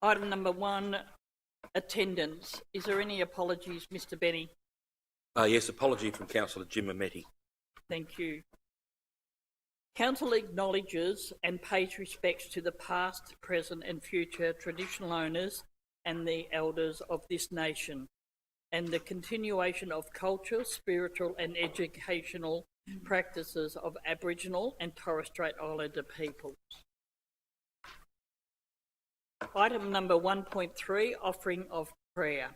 Item number 1, attendance. Is there any apologies, Mr Benny? Yes, apology from Councillor Jim Ametti. Thank you. Council acknowledges and pays respects to the past, present and future traditional owners and the elders of this nation, and the continuation of culture, spiritual and educational practices of Aboriginal and Torres Strait Islander peoples. Item number 1.3, offering of prayer.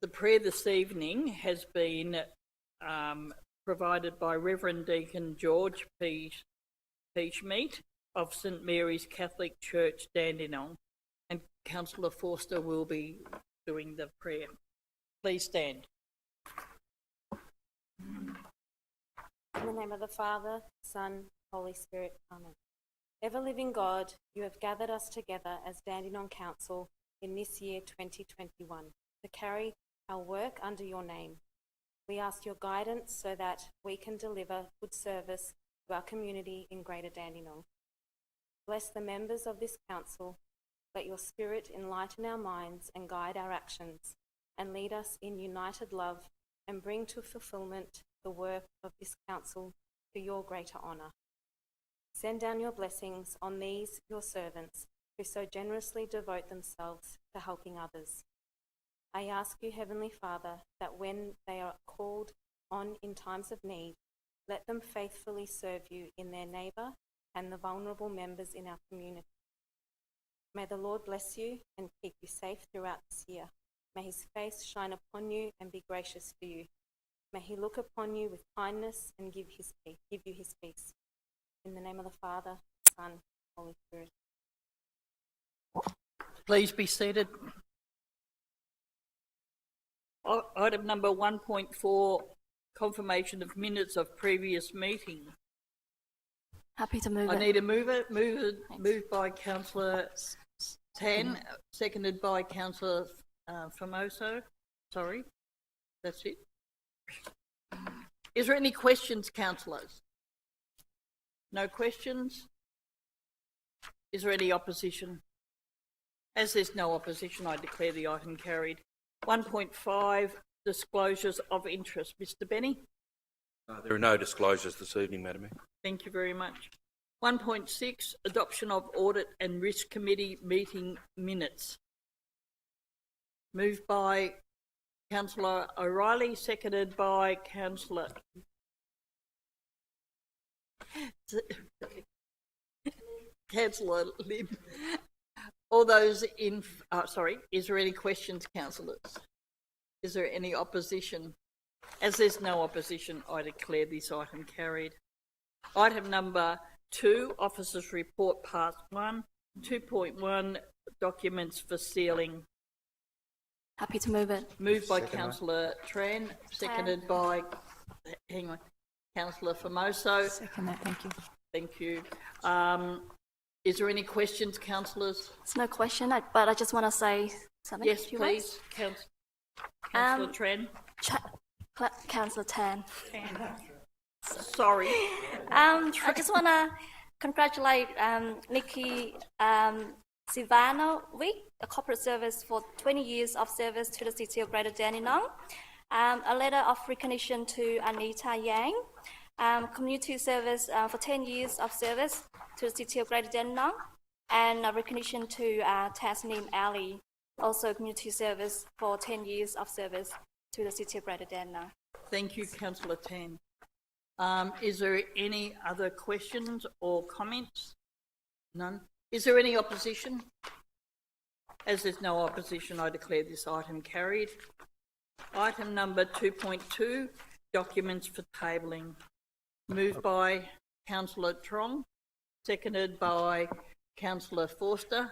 The prayer this evening has been provided by Reverend Deacon George Peachmeat of St Mary's Catholic Church, Dandenong, and Councillor Forster will be doing the prayer. Please stand. In the name of the Father, Son, Holy Spirit, Amen. Ever-living God, you have gathered us together as Dandenong Council in this year 2021 to carry our work under your name. We ask your guidance so that we can deliver good service to our community in Greater Dandenong. Bless the members of this council. Let your Spirit enlighten our minds and guide our actions, and lead us in united love and bring to fulfilment the work of this council to your greater honour. Send down your blessings on these, your servants, who so generously devote themselves to helping others. I ask you, Heavenly Father, that when they are called on in times of need, let them faithfully serve you in their neighbour and the vulnerable members in our community. May the Lord bless you and keep you safe throughout this year. May his face shine upon you and be gracious to you. May he look upon you with kindness and give you his peace. In the name of the Father, Son, Holy Spirit. Please be seated. Item number 1.4, confirmation of minutes of previous meeting. Happy to move I it. need a mover. Moved by Councillor Tan, seconded by Councillor Famoso. Sorry, that's it. Is there any questions, councillors? No questions? Is there any opposition? As there's no opposition, I declare the item carried. 1.5, disclosures of interest. Mr Benny? There are no disclosures this evening, Madam Mayor. Thank you very much. 1.6, adoption of Audit and Risk Committee meeting minutes. Moved by Councillor O'Reilly, seconded by Councillor Lim. All those in... is there any questions, councillors? Is there any opposition? As there's no opposition, I declare this item carried. Item number 2, Officers' Report Part 1. 2.1, documents for sealing. Happy to move it. Moved by Councillor Tran, seconded by... Hang on. Councillor Famoso. Second that, thank you. Thank you. Is there any questions, councillors? It's no question, but I just want to say something. Yes, please. Councillor Tran. Councillor Tan. Sorry. I just want to congratulate Nikki Sivanovic, a corporate service, for 20 years of service to the City of Greater Dandenong. A letter of recognition to Anita Yang, community service for 10 years of service to the City of Greater Dandenong, and a recognition to Tasneem Ali, also community service for 10 years of service to the City of Greater Dandenong. Thank you, Councillor Tan. Is there any other questions or comments? None. Is there any opposition? As there's no opposition, I declare this item carried. Item number 2.2, documents for tabling. Moved by Councillor Trong, seconded by Councillor Forster.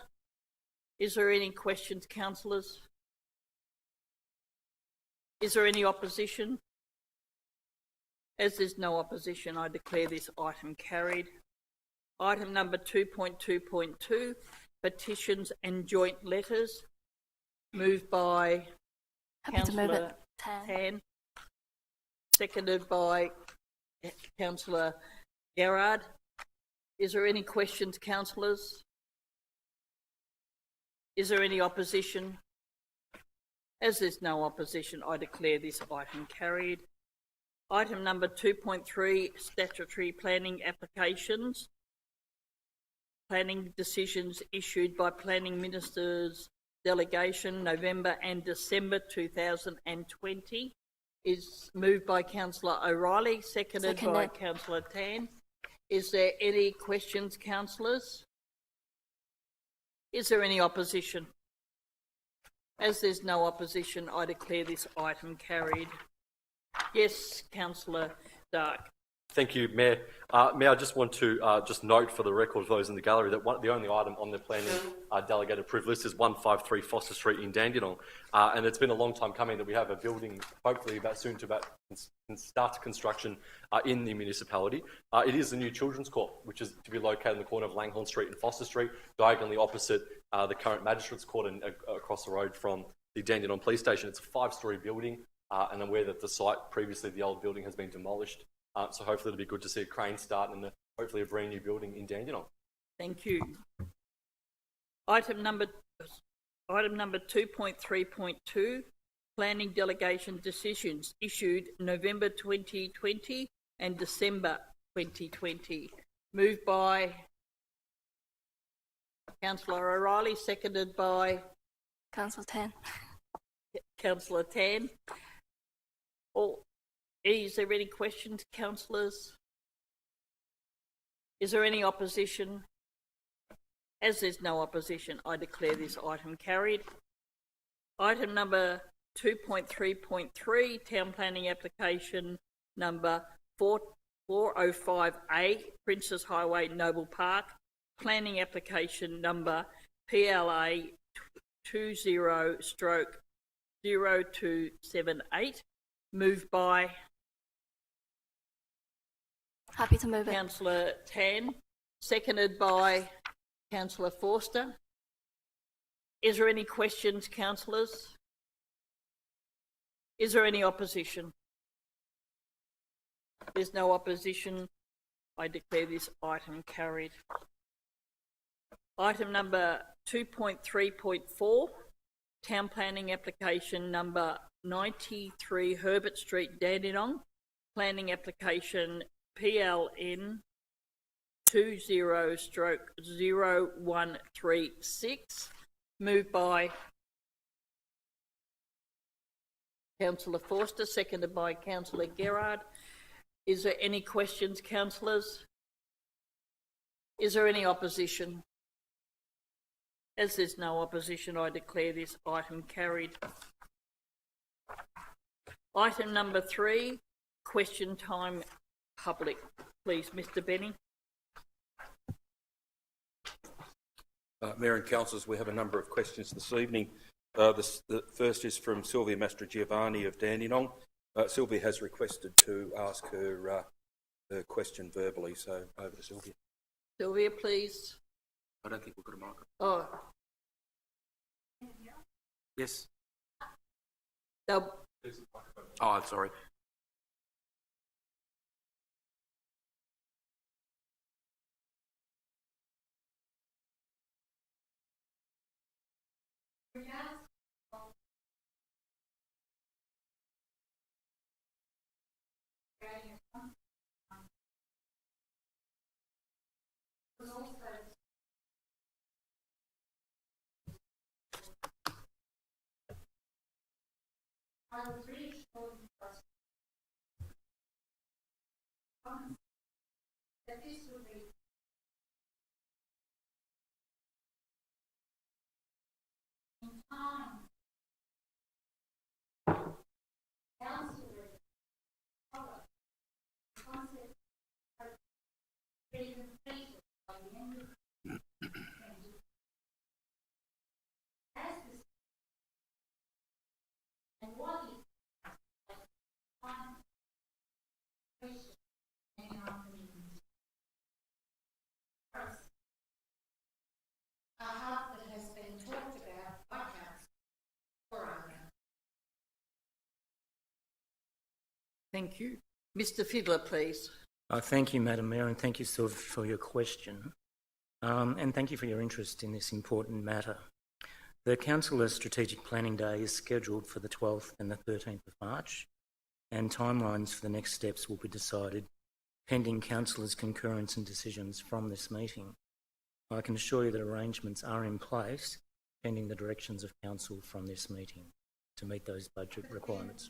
Is there any questions, councillors? Is there any opposition? As there's no opposition, I declare this item carried. Item number 2.2.2, petitions and joint letters. Moved by Councillor Tan, seconded by Councillor Gerard. Is there any questions, councillors? Is there any opposition? As there's no opposition, I declare this item carried. Item number 2.3, statutory planning applications. Planning decisions issued by Planning Minister's Delegation November and December 2020 is moved by Councillor O'Reilly, seconded by Councillor Tan. Is there any questions, councillors? Is there any opposition? As there's no opposition, I declare this item carried. Yes, Councillor Dark. Thank you, Mayor. Mayor, I just want to just note for the record of those in the gallery that the only item on the planning delegated approved list is 153 Foster Street in Dandenong. And it's been a long time coming that we have a building, hopefully soon to start construction in the municipality. It is the new Children's Court, which is to be located in the corner of Langhorne Street and Foster Street, diagonally opposite the current Magistrates Court and across the road from the Dandenong Police Station. It's a 5-storey building, and I'm aware that the site, previously the old building, has been demolished. So hopefully it'll be good to see a crane start and hopefully a brand new building in Dandenong. Thank you. Item number 2.3.2, planning delegation decisions issued November 2020 and December 2020. Moved by Councillor O'Reilly, seconded by Councillor Tan. Councillor Tan. Is there any questions, councillors? Is there any opposition? As there's no opposition, I declare this item carried. Item number 2.3.3, town planning application number 405A, Princess Highway, Noble Park, planning application number PLA 20/0278, moved by Happy to move it. Councillor Tan, seconded by Councillor Forster. Is there any questions, councillors? Is there any opposition? There's no opposition. I declare this item carried. Item number 2.3.4, town planning application number 93 Herbert Street, Dandenong, planning application PLN 20/0136, moved by Councillor Forster, seconded by Councillor Gerard. Is there any questions, councillors? Is there any opposition? As there's no opposition, I declare this item carried. Item number 3, question time public. Please, Mr. Benny. Mayor and councillors, we have a number of questions this evening. The first is from Sylvia Mastrogiovanni of Dandenong. Sylvia has requested to ask her question verbally, so over to Sylvia. Sylvia, please. I don't think we've got a microphone. Oh. Yes. No. Oh, I'm sorry. Thank you. Mr. Fiddler, please. Thank you, Madam Mayor, and thank you, Sylvia, for your question. And thank you for your interest in this important matter. The Councillor Strategic Planning Day is scheduled for the 12th and the 13th of March, and timelines for the next steps will be decided pending Councillors' concurrence and decisions from this meeting. I can assure you that arrangements are in place pending the directions of Council from this meeting to meet those budget requirements.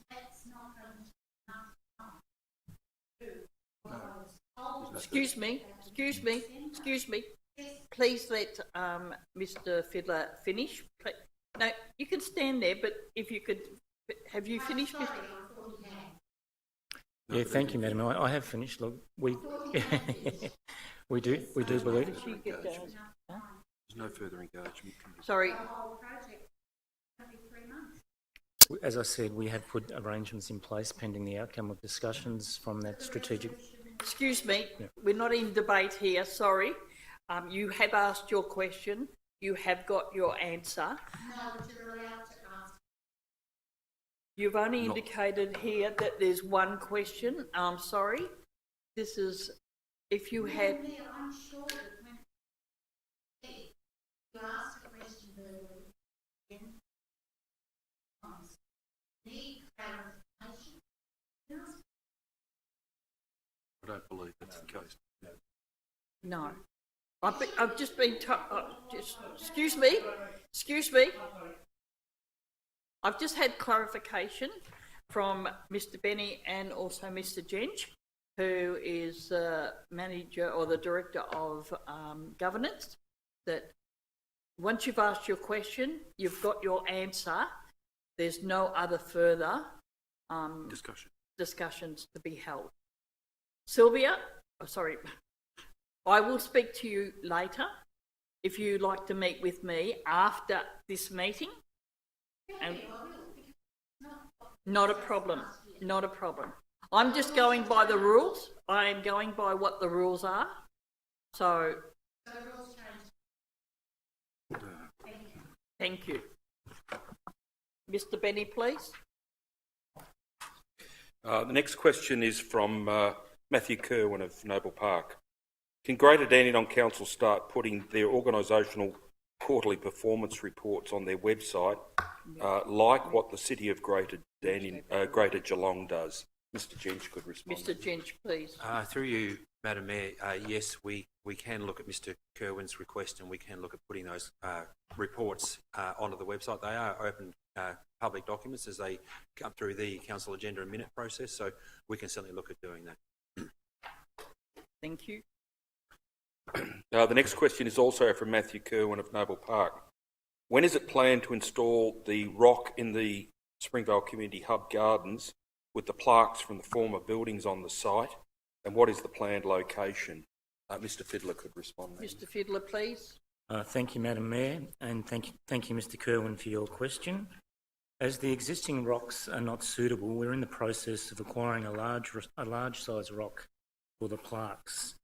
Excuse me. Please let Mr. Fiddler finish. No, you can stand there, but if you could, have you finished, Mr. Yeah, thank you, Madam. I have finished. Look, we we do believe it. You get down. Huh? There's no further engagement. Sorry. As I said, we have put arrangements in place pending the outcome of discussions from that strategic. Excuse me, Yeah. We're not in debate here, sorry. You have asked your question, you have got your answer. No, but you're allowed to ask. You've only indicated here that there's one question. I'm sorry. This is, if you had... I'm sure that when you ask a question verbally, then need clarification. I don't believe that's the case. No. I've just been told... excuse me. I've just had clarification from Mr. Benny and also Mr. Jench, who is the manager or the director of governance, that once you've asked your question, you've got your answer. There's no other further discussions to be held. Sylvia, I will speak to you later if you'd like to meet with me after this meeting. And not a problem. I'm just going by the rules. I am going by what the rules are. So thank you. Mr. Benny, please. The next question is from Matthew Kerwin of Noble Park. Can Greater Dandenong Council start putting their organisational quarterly performance reports on their website, like what the City of Greater Geelong does? Mr. Jench could respond. Mr. Jench, please. Through you, Madam Mayor, yes, we can look at Mr. Kerwin's request and we can look at putting those reports onto the website. They are open public documents as they come through the council agenda and minute process, so we can certainly look at doing that. Thank you. The next question is also from Matthew Kerwin of Noble Park. When is it planned to install the rock in the Springvale Community Hub Gardens with the plaques from the former buildings on the site, and what is the planned location? Mr. Fiddler could respond. Mr. Fiddler, please. Thank you, Madam Mayor, and thank you, Mr. Kerwin, for your question. As the existing rocks are not suitable, we're in the process of acquiring a large size rock for the plaques.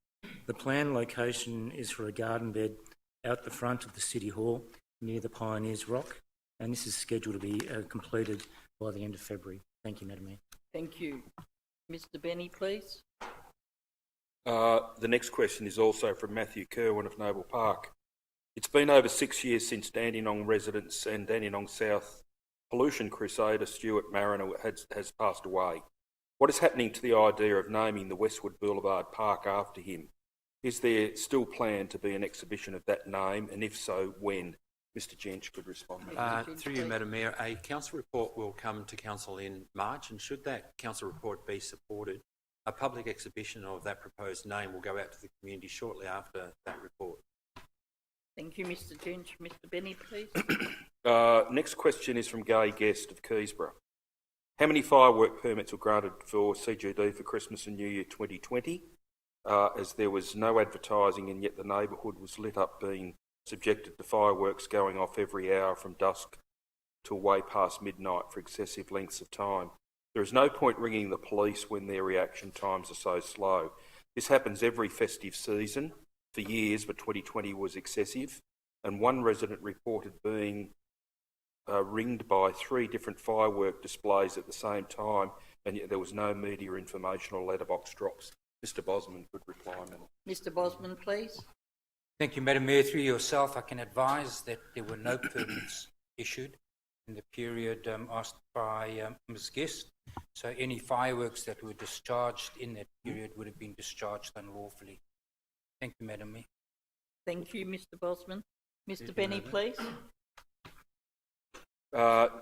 The planned location is for a garden bed out the front of the City Hall near the Pioneers Rock, and this is scheduled to be completed by the end of February. Thank you, Madam Mayor. Thank you. Mr. Benny, please. The next question is also from Matthew Kerwin of Noble Park. It's been over 6 years since Dandenong residents and Dandenong South pollution crusader Stuart Mariner has passed away. What is happening to the idea of naming the Westwood Boulevard Park after him? Is there still planned to be an exhibition of that name, and if so, when? Mr. Jench could respond. Through you, Madam Mayor, a council report will come to council in March, and should that council report be supported, a public exhibition of that proposed name will go out to the community shortly after that report. Thank you, Mr. Jench. Mr. Benny, please. Next question is from Gay Guest of Keysborough. How many firework permits were granted for CGD for Christmas and New Year 2020, as there was no advertising and yet the neighbourhood was lit up being subjected to fireworks going off every hour from dusk till way past midnight for excessive lengths of time? There is no point ringing the police when their reaction times are so slow. This happens every festive season for years, but 2020 was excessive, and one resident reported being ringed by 3 different firework displays at the same time, and yet there was no media information or letterbox drops. Mr. Bosman could reply. Mr. Bosman, please. Thank you, Madam Mayor. Through yourself, I can advise that there were no permits issued in the period asked by Ms. Guest. So any fireworks that were discharged in that period would have been discharged unlawfully. Thank you, Madam Mayor. Thank you, Mr. Bosman. Mr. Benny, please.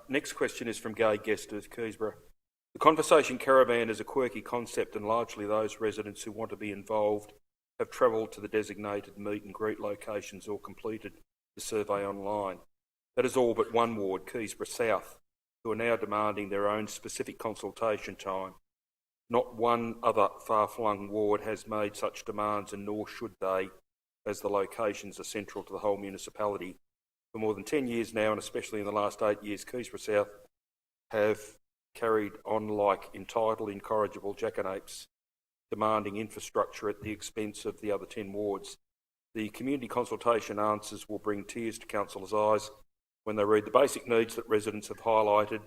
Next question is from Gay Guest of Keysborough. The conversation caravan is a quirky concept, and largely those residents who want to be involved have travelled to the designated meet and greet locations or completed the survey online. That is all but one ward, Keysborough South, who are now demanding their own specific consultation time. Not one other far-flung ward has made such demands, and nor should they, as the locations are central to the whole municipality. For more than 10 years now, and especially in the last 8 years, Keysborough South have carried on like entitled, incorrigible jackanapes, demanding infrastructure at the expense of the other 10 wards. The community consultation answers will bring tears to councillors' eyes when they read the basic needs that residents have highlighted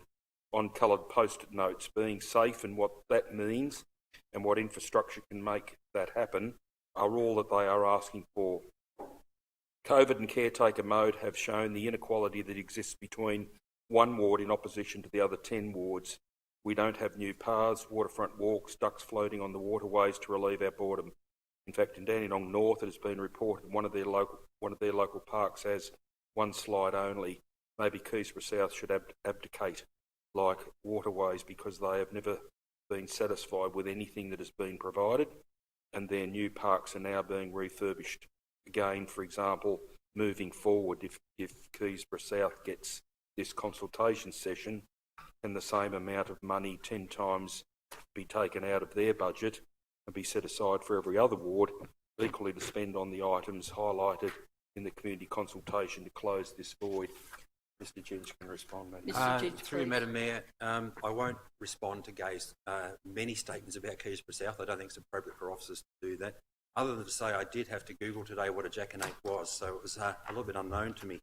on coloured post-it notes. Being safe and what that means and what infrastructure can make that happen are all that they are asking for. COVID and caretaker mode have shown the inequality that exists between one ward in opposition to the other 10 wards. We don't have new paths, waterfront walks, ducks floating on the waterways to relieve our boredom. In fact, in Dandenong North, it has been reported one of their local parks has one slide only. Maybe Keysborough South should abdicate like waterways, because they have never been satisfied with anything that has been provided, and their new parks are now being refurbished. Again, for example, moving forward, if Keysborough South gets this consultation session, can the same amount of money 10 times be taken out of their budget and be set aside for every other ward, equally to spend on the items highlighted in the community consultation to close this void? Mr. Judge can respond. Mr. Judge, Through please. Madam Mayor, I won't respond to Gay's many statements about Keysborough South. I don't think it's appropriate for officers to do that, other than to say I did have to Google today what a jackanape was, so it was a little bit unknown to me.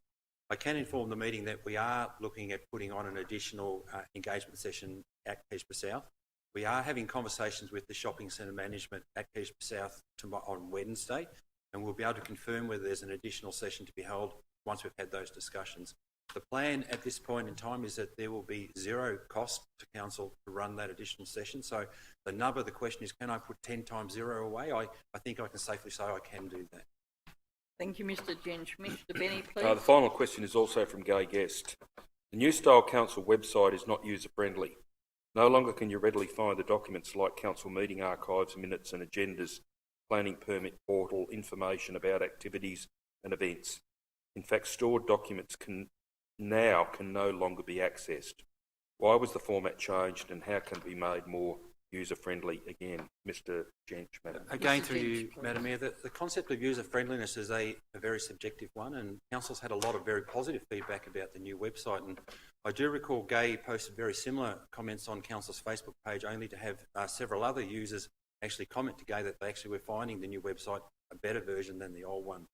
I can inform the meeting that we are looking at putting on an additional engagement session at Keysborough South. We are having conversations with the shopping centre management at Keysborough South on Wednesday, and we'll be able to confirm whether there's an additional session to be held once we've had those discussions. The plan at this point in time is that there will be zero cost to council to run that additional session. So the nub of the question is, can I put 10 times zero away? I think I can safely say I can do that. Thank you, Mr. Jench. Mr. Benny, please. The final question is also from Gay Guest. The New Style Council website is not user-friendly. No longer can you readily find the documents like council meeting archives, minutes and agendas, planning permit portal, information about activities and events. In fact, stored documents can no longer be accessed. Why was the format changed, and how can it be made more user-friendly? Again, Mr. Jench, Madam. Again, Mr. through you, Jench, Madam Mayor, the concept of user-friendliness is a very subjective one, and council's had a lot of very positive feedback about the new website. And I do recall Gay posted very similar comments on council's Facebook page, only to have several other users actually comment to Gay that they actually were finding the new website a better version than the old one.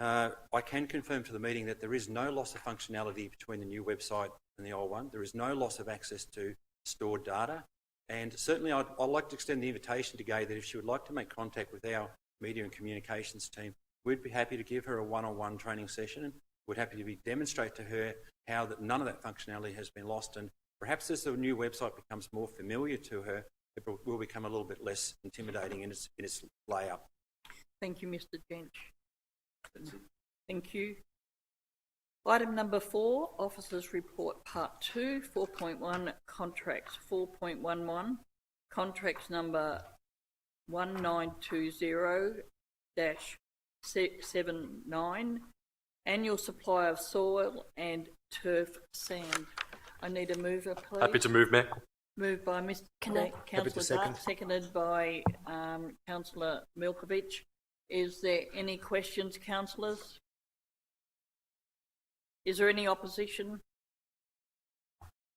I can confirm to the meeting that there is no loss of functionality between the new website and the old one. There is no loss of access to stored data. And certainly I'd like to extend the invitation to Gay that if she would like to make contact with our media and communications team, we'd be happy to give her a one-on-one training session, and we're happy to demonstrate to her how that none of that functionality has been lost. And perhaps as the new website becomes more familiar to her, it will become a little bit less intimidating in its layout. Thank you, Mr. Jench. Thank you. Item number 4, Officers Report Part 2, 4.1, Contracts 4.11, Contracts number 1920-79, Annual Supply of Soil and Turf Sand. I need a mover, please. Happy to move, Mayor. Moved by Mr. Councillor Dark, seconded by Councillor Milkovich. Is there any questions, councillors? Is there any opposition?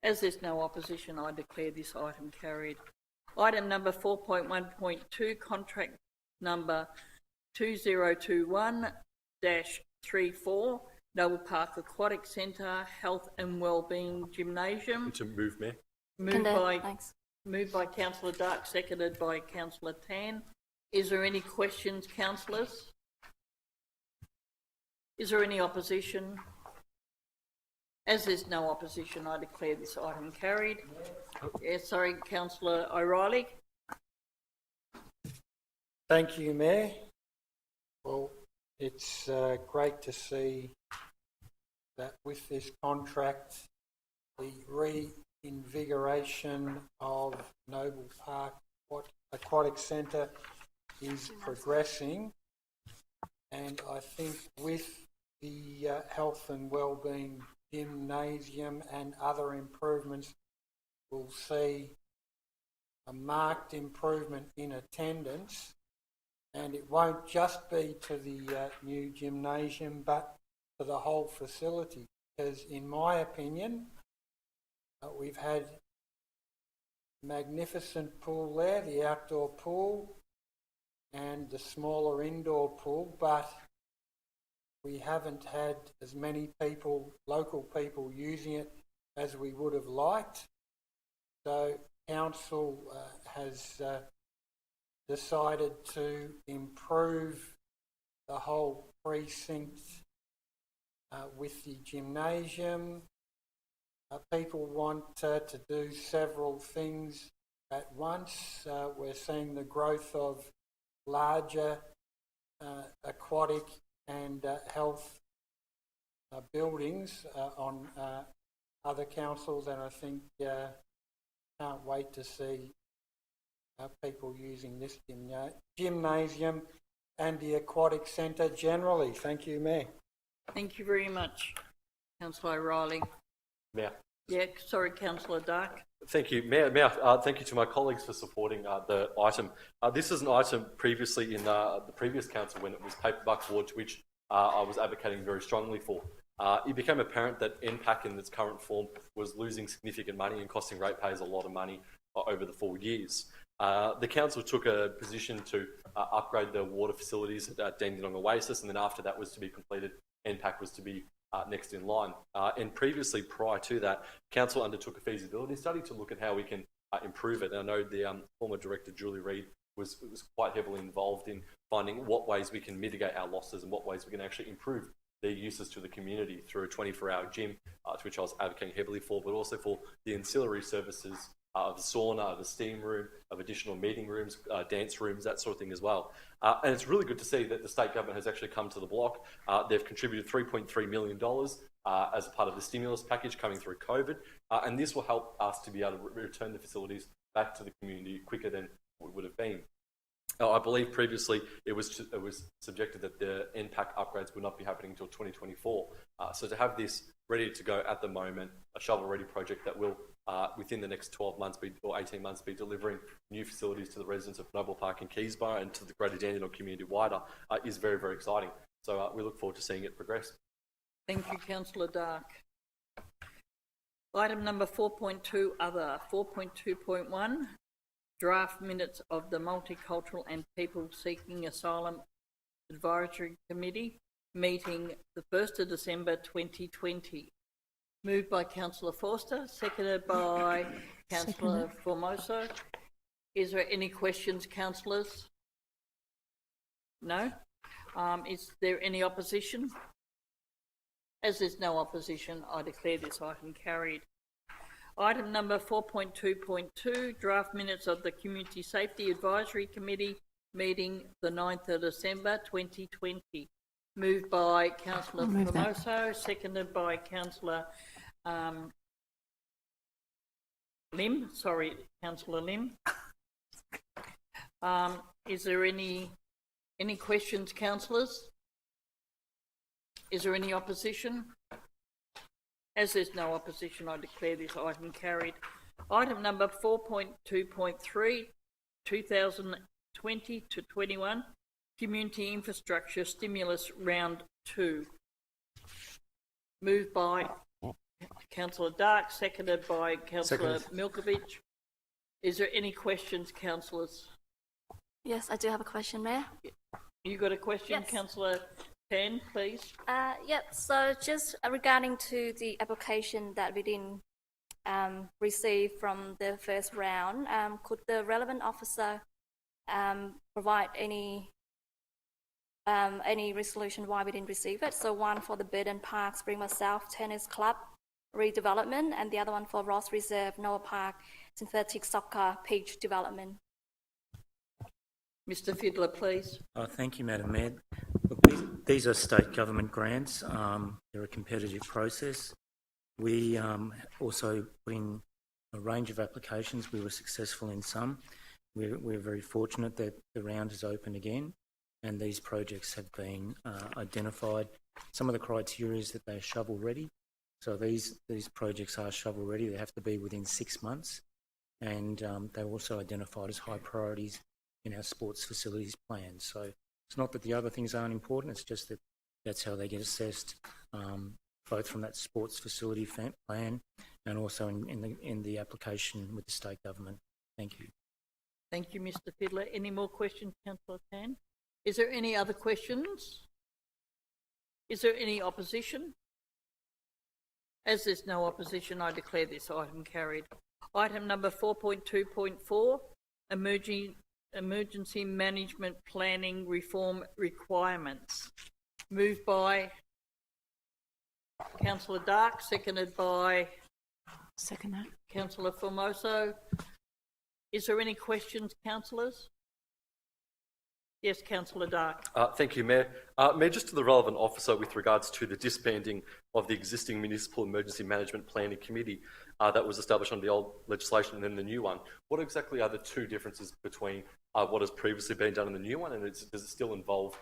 As there's no opposition, I declare this item carried. Item number 4.1.2, contract number 2021-34, Noble Park Aquatic Centre, Health and Wellbeing Gymnasium. To move, Mayor. Moved by Councillor Dark, seconded by Councillor Tan. Is there any questions, councillors? Is there any opposition? As there's no opposition, I declare this item carried. Sorry, Councillor O'Reilly. Thank you, Mayor. Well, it's great to see that with this contract, the reinvigoration of Noble Park Aquatic Centre is progressing, and I think with the health and wellbeing gymnasium and other improvements, we'll see a marked improvement in attendance, and it won't just be to the new gymnasium but for the whole facility, because in my opinion we've had a magnificent pool there, the outdoor pool and the smaller indoor pool, but we haven't had as many people, local people, using it as we would have liked. So Council has decided to improve the whole precinct with the gymnasium. People want to do several things at once. We're seeing the growth of larger aquatic and health buildings on other councils, and I think can't wait to see people using this gymnasium and the aquatic centre generally. Thank you, Mayor. Thank you very much, Councillor O'Reilly. Mayor. Yeah, sorry, Councillor Dark. Thank you, Mayor. Thank you to my colleagues for supporting the item. This is an item previously in the previous council when it was paper buck wards, which I was advocating very strongly for. It became apparent that NPAC in its current form was losing significant money and costing ratepayers a lot of money over the 4 years. The council took a position to upgrade the water facilities at Dandenong Oasis, and then after that was to be completed, NPAC was to be next in line. And previously, prior to that, council undertook a feasibility study to look at how we can improve it. And I know the former director, Julie Reid, was quite heavily involved in finding what ways we can mitigate our losses and what ways we can actually improve their uses to the community through a 24-hour gym, to which I was advocating heavily for, but also for the ancillary services of the sauna, of the steam room, of additional meeting rooms, dance rooms, that sort of thing as well. And it's really good to see that the state government has actually come to the block. They've contributed $3.3 million as a part of the stimulus package coming through COVID, and this will help us to be able to return the facilities back to the community quicker than we would have been. I believe previously it was subjected that the NPAC upgrades would not be happening until 2024. So to have this ready to go at the moment, a shovel-ready project that will, within the next 12 months or 18 months, be delivering new facilities to the residents of Noble Park and Keysborough and to the greater Dandenong community wider, is very, very exciting. So we look forward to seeing it progress. Thank you, Councillor Dark. Item number 4.2, other. 4.2.1, draft minutes of the Multicultural and People Seeking Asylum Advisory Committee meeting the 1st of December 2020. Moved by Councillor Forster, seconded by Councillor Formoso. Is there any questions, councillors? No? Is there any opposition? As there's no opposition, I declare this item carried. Item number 4.2.2, draft minutes of the Community Safety Advisory Committee meeting the 9th of December 2020. Moved by Councillor Formoso, seconded by Councillor Lim. Sorry, Councillor Lim. Is there any questions, councillors? Is there any opposition? As there's no opposition, I declare this item carried. Item number 4.2.3, 2020 to 21, Community Infrastructure Stimulus Round 2. Moved by Councillor Dark, seconded by Councillor Milkovich. Is there any questions, councillors? Yes, I do have a question, Mayor. You got a question, Yes. Councillor Tan, please? Yep, so just regarding to the application that we didn't receive from the first round, could the relevant officer provide any resolution why we didn't receive it? So one for the Burden Park Springwood South Tennis Club, redevelopment, and the other one for Ross Reserve, Noah Park, synthetic soccer pitch development. Mr Fiddler, please. Thank you, Madam Mayor. Look, these are state government grants. They're a competitive process. We also put in a range of applications. We were successful in some. We're very fortunate that the round is open again, and these projects have been identified. Some of the criteria is that they're shovel ready. So these projects are shovel ready. They have to be within 6 months, and they're also identified as high priorities in our sports facilities plan. So it's not that the other things aren't important, it's just that that's how they get assessed, both from that sports facility plan and also in the application with the state government. Thank you. Thank you, Mr Fiddler. Any more questions, Councillor Tan? Is there any other questions? Is there any opposition? As there's no opposition, I declare this item carried. Item number 4.2.4, Emergency Management Planning Reform Requirements. Moved by Councillor Dark, seconded by Councillor Formoso. Is there any questions, councillors? Yes, Councillor Dark. Thank you, Mayor. Mayor, just to the relevant officer with regards to the disbanding of the existing Municipal Emergency Management Planning Committee that was established under the old legislation and then the new one, what exactly are the two differences between what has previously been done in the new one, and does it still involve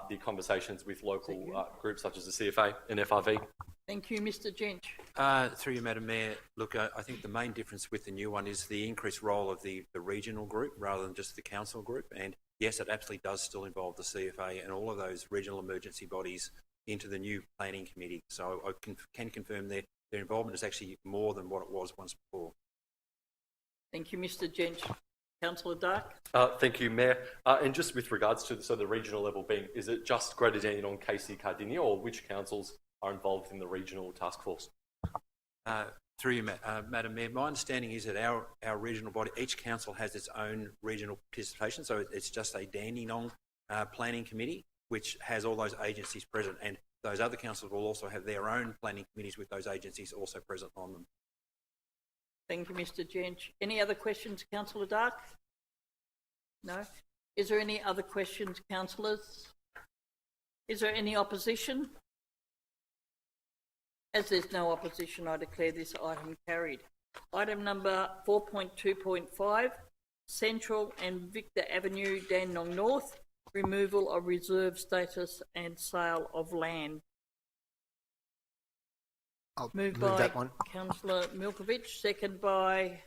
the conversations with local groups such as the CFA and FRV? Thank you, Mr Jench. Through you, Madam Mayor, look, I think the main difference with the new one is the increased role of the regional group rather than just the council group. And yes, it absolutely does still involve the CFA and all of those regional emergency bodies into the new planning committee. So I can confirm their involvement is actually more than what it was once before. Thank you, Mr Jench. Councillor Dark. Thank you, Mayor. And just with regards to the regional level being, is it just Greater Dandenong, KC, Cardinia, or which councils are involved in the regional task force? Through you, Madam Mayor, my understanding is that our regional body, each council has its own regional participation, so it's just a Dandenong planning committee which has all those agencies present, and those other councils will also have their own planning committees with those agencies also present on them. Thank you, Mr Jench. Any other questions, Councillor Dark? No? Is there any other questions, councillors? Is there any opposition? As there's no opposition, I declare this item carried. Item number 4.2.5, Central and Victor Avenue, Dandenong North, removal of reserve status and sale of land. I'll Moved move by that one. Councillor Milkovich, second by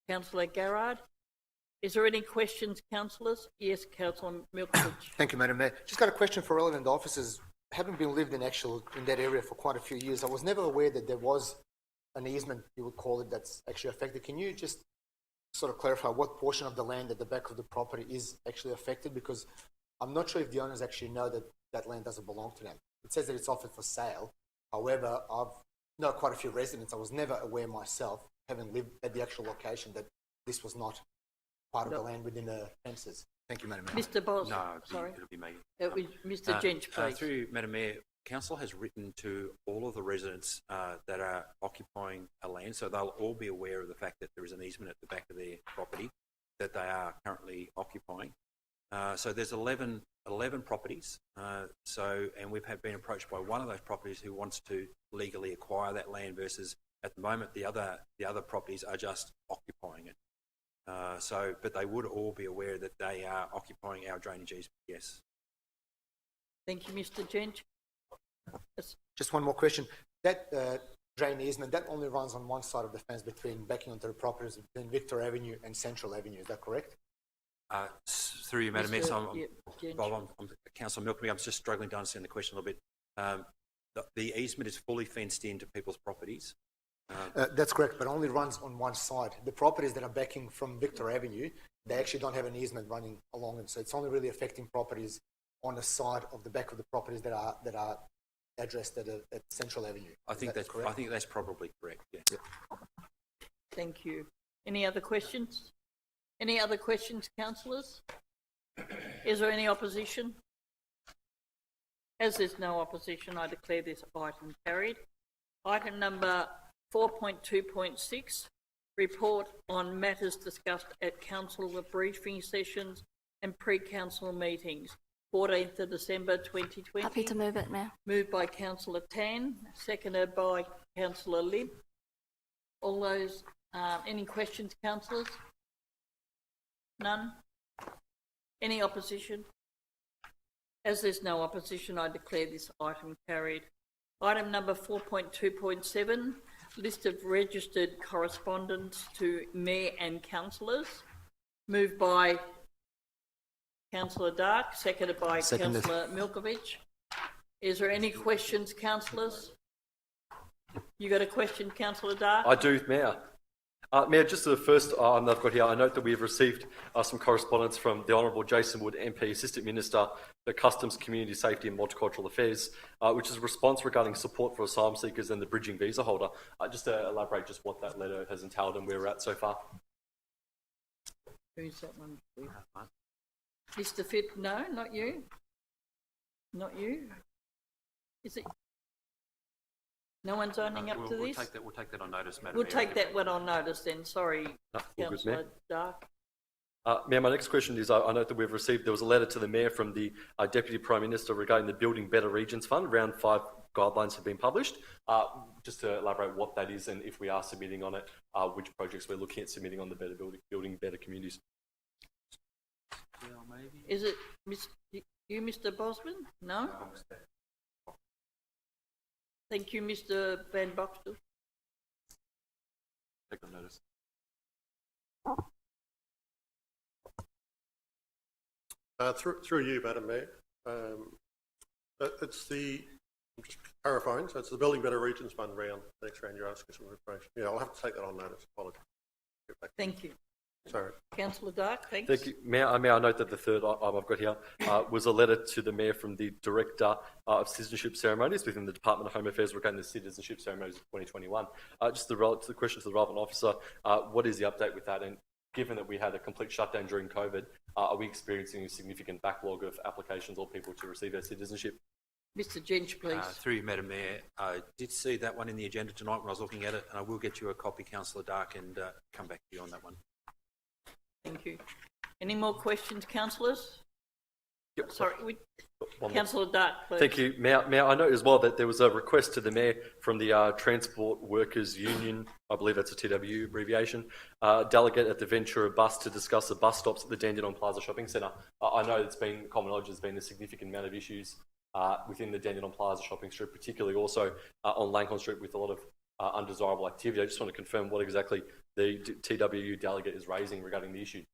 Councillor Garrard. Is there any questions, councillors? Yes, Councillor Milkovich. Thank you, Madam Mayor. Just got a question for relevant officers. Having been lived in that area for quite a few years, I was never aware that there was an easement, you would call it, that's actually affected. Can you just sort of clarify what portion of the land at the back of the property is actually affected? Because I'm not sure if the owners actually know that that land doesn't belong to them. It says that it's offered for sale. However, I've known quite a few residents. I was never aware myself, having lived at the actual location, that this was not part of the land within the fences. Thank you, Madam Mayor. Mr Bos. No, sorry. it'll be me. It was Mr Jench, please. Through you, Madam Mayor, Council has written to all of the residents that are occupying a land, so they'll all be aware of the fact that there is an easement at the back of their property that they are currently occupying. So there's 11 properties, and we've been approached by one of those properties who wants to legally acquire that land versus at the moment the other properties are just occupying it. But they would all be aware that they are occupying our drainage easement, yes. Thank you, Mr Jench. Yes. Just one more question. That drain easement, that only runs on one side of the fence backing onto the properties between Victor Avenue and Central Avenue. Is that correct? Through you, Madam Mayor, so I'm Councillor Milkby. I'm just struggling to understand the question a little bit. The easement is fully fenced into people's properties. That's correct, but only runs on one side. The properties that are backing from Victor Avenue, they actually don't have an easement running along it, so it's only really affecting properties on the side of the back of the properties that are addressed at Central Avenue. I think that's correct. I think that's probably correct. Yes. Yep. Thank you. Any other questions? Any other questions, councillors? Is there any opposition? As there's no opposition, I declare this item carried. Item number 4.2.6, report on matters discussed at council briefing sessions and pre-council meetings. 14th of December 2020. Happy to move it, Mayor. Moved by Councillor Tan, seconded by Councillor Lim. All those, any questions, councillors? None? Any opposition? As there's no opposition, I declare this item carried. Item number 4.2.7, list of registered correspondence to Mayor and councillors. Moved by Councillor Dark, seconded by Councillor Milkovich. Is there any questions, councillors? You got a question, Councillor Dark? I do, Mayor. Mayor, just the first item that I've got here, I note that we have received some correspondence from the Honourable Jason Wood, MP, Assistant Minister for Customs, Community Safety and Multicultural Affairs, which is a response regarding support for asylum seekers and the bridging visa holder. Just to elaborate just what that letter has entailed and where we're at so far. Who's that one? Mr. Fitt? No, not you. Not you. Is it? No one's owning up to this? We'll take that on notice, Madam We'll Mayor. take that one on notice then. Sorry, All good, Councillor Mayor. Dark. Mayor, my next question is, I note that we've received, there was a letter to the Mayor from the Deputy Prime Minister regarding the Building Better Regions Fund. Round 5 guidelines have been published. Just to elaborate what that is and if we are submitting on it, which projects we're looking at submitting on the building better communities. Is it you, Mr. Bosman? No? Thank you, Mr. Van Boxtel. Take on notice. Through you, Madam Mayor. It's the, I'm just clarifying, so it's the Building Better Regions Fund round. Next round you're asking some information. Yeah, I'll have to take that on notice. Apologies. Thank you. Sorry. Councillor Dark, thanks. Thank you. Mayor, I note that the third item I've got here was a letter to the Mayor from the Director of Citizenship Ceremonies within the Department of Home Affairs regarding the Citizenship Ceremonies of 2021. Just the question to the relevant officer, what is the update with that? And given that we had a complete shutdown during COVID, are we experiencing a significant backlog of applications or people to receive their citizenship? Mr. Jench, please. Through you, Madam Mayor, I did see that one in the agenda tonight when I was looking at it, and I will get you a copy, Councillor Dark, and come back to you on that one. Thank you. Any more questions, councillors? Yep. Sorry, One more. Councillor Dark, please. Thank you, Mayor. I note as well that there was a request to the Mayor from the Transport Workers Union, I believe that's a TWU abbreviation, delegate at the Ventura bus to discuss the bus stops at the Dandenong Plaza Shopping Centre. I know it's been common knowledge there's been a significant amount of issues within the Dandenong Plaza Shopping Street, particularly also on Langhorne Street with a lot of undesirable activity. I just want to confirm what exactly the TWU delegate is raising regarding the issue.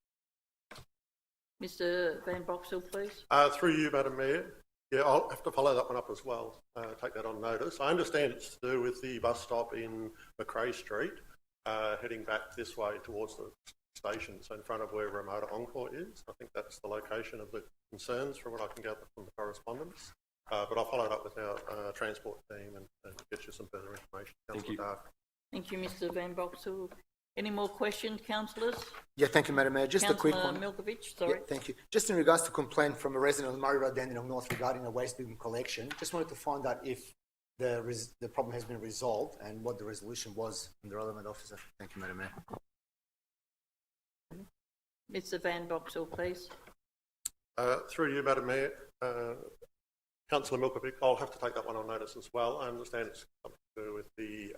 Mr. Van Boxtel, please. Through you, Madam Mayor. Yeah, I'll have to follow that one up as well. Take that on notice. I understand it's to do with the bus stop in McRae Street, heading back this way towards the station, so in front of where Ramada Encore is. I think that's the location of the concerns from what I can gather from the correspondence. But I'll follow it up with our transport team and get you some further information. Thank you. Thank you, Mr. Van Boxtel. Any more questions, councillors? Yeah, thank you, Madam Mayor. Just a quick one. Milkovich, sorry. Yeah, thank you. Just in regards to complaint from a resident of Murray Road, Dandenong North regarding a waste bin collection, just wanted to find out if the problem has been resolved and what the resolution was from the relevant officer. Thank you, Madam Mayor. Mr. Van Boxtel, please. Through you, Madam Mayor. Councillor Milkovic, I'll have to take that one on notice as well. I understand it's something to do with the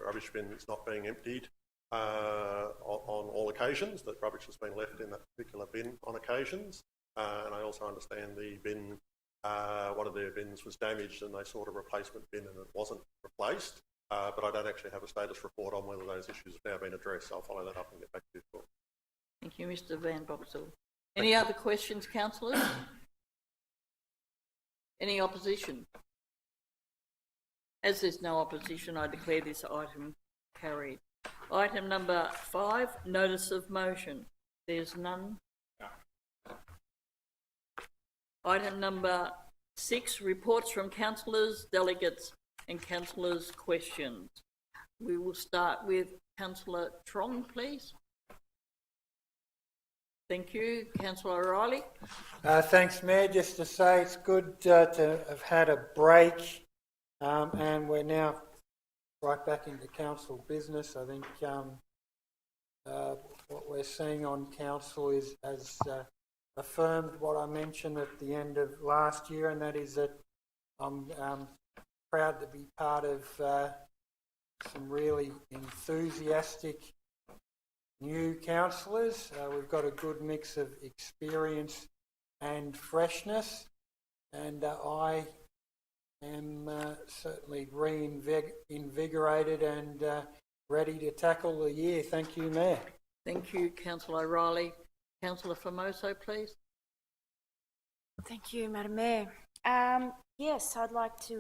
rubbish bin is not being emptied on all occasions, that rubbish has been left in that particular bin on occasions. And I also understand the bin, one of their bins was damaged and they sought a replacement bin and it wasn't replaced. But I don't actually have a status report on whether those issues have now been addressed. So I'll follow that up and get back to you. Thank you, Mr. Van Boxtel. Any other questions, councillors? Any opposition? As there's no opposition, I declare this item carried. Item number 5, notice of motion. There's none. Item number 6, reports from councillors, delegates and councillors' questions. We will start with Councillor Trong, please. Thank you. Councillor O'Reilly. Thanks, Mayor. Just to say it's good to have had a break And we're now right back into council business. I think what we're seeing on council has affirmed what I mentioned at the end of last year, and that is that I'm proud to be part of some really enthusiastic new councillors. We've got a good mix of experience and freshness, and I am certainly reinvigorated and ready to tackle the year. Thank you, Mayor. Thank you, Councillor O'Reilly. Councillor Formoso, please. Thank you, Madam Mayor. Yes, I'd like to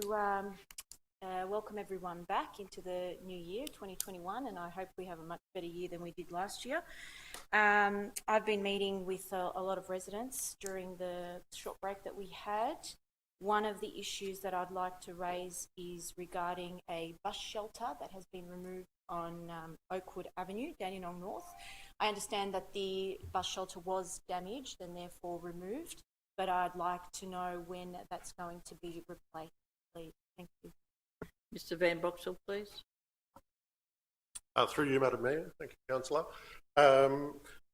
welcome everyone back into the new year, 2021, and I hope we have a much better year than we did last year. I've been meeting with a lot of residents during the short break that we had. One of the issues that I'd like to raise is regarding a bus shelter that has been removed on Oakwood Avenue, Dandenong North. I understand that the bus shelter was damaged and therefore removed, but I'd like to know when that's going to be replaced, please. Thank you. Mr Van Boxel, please. Through you, Madam Mayor. Thank you, Councillor.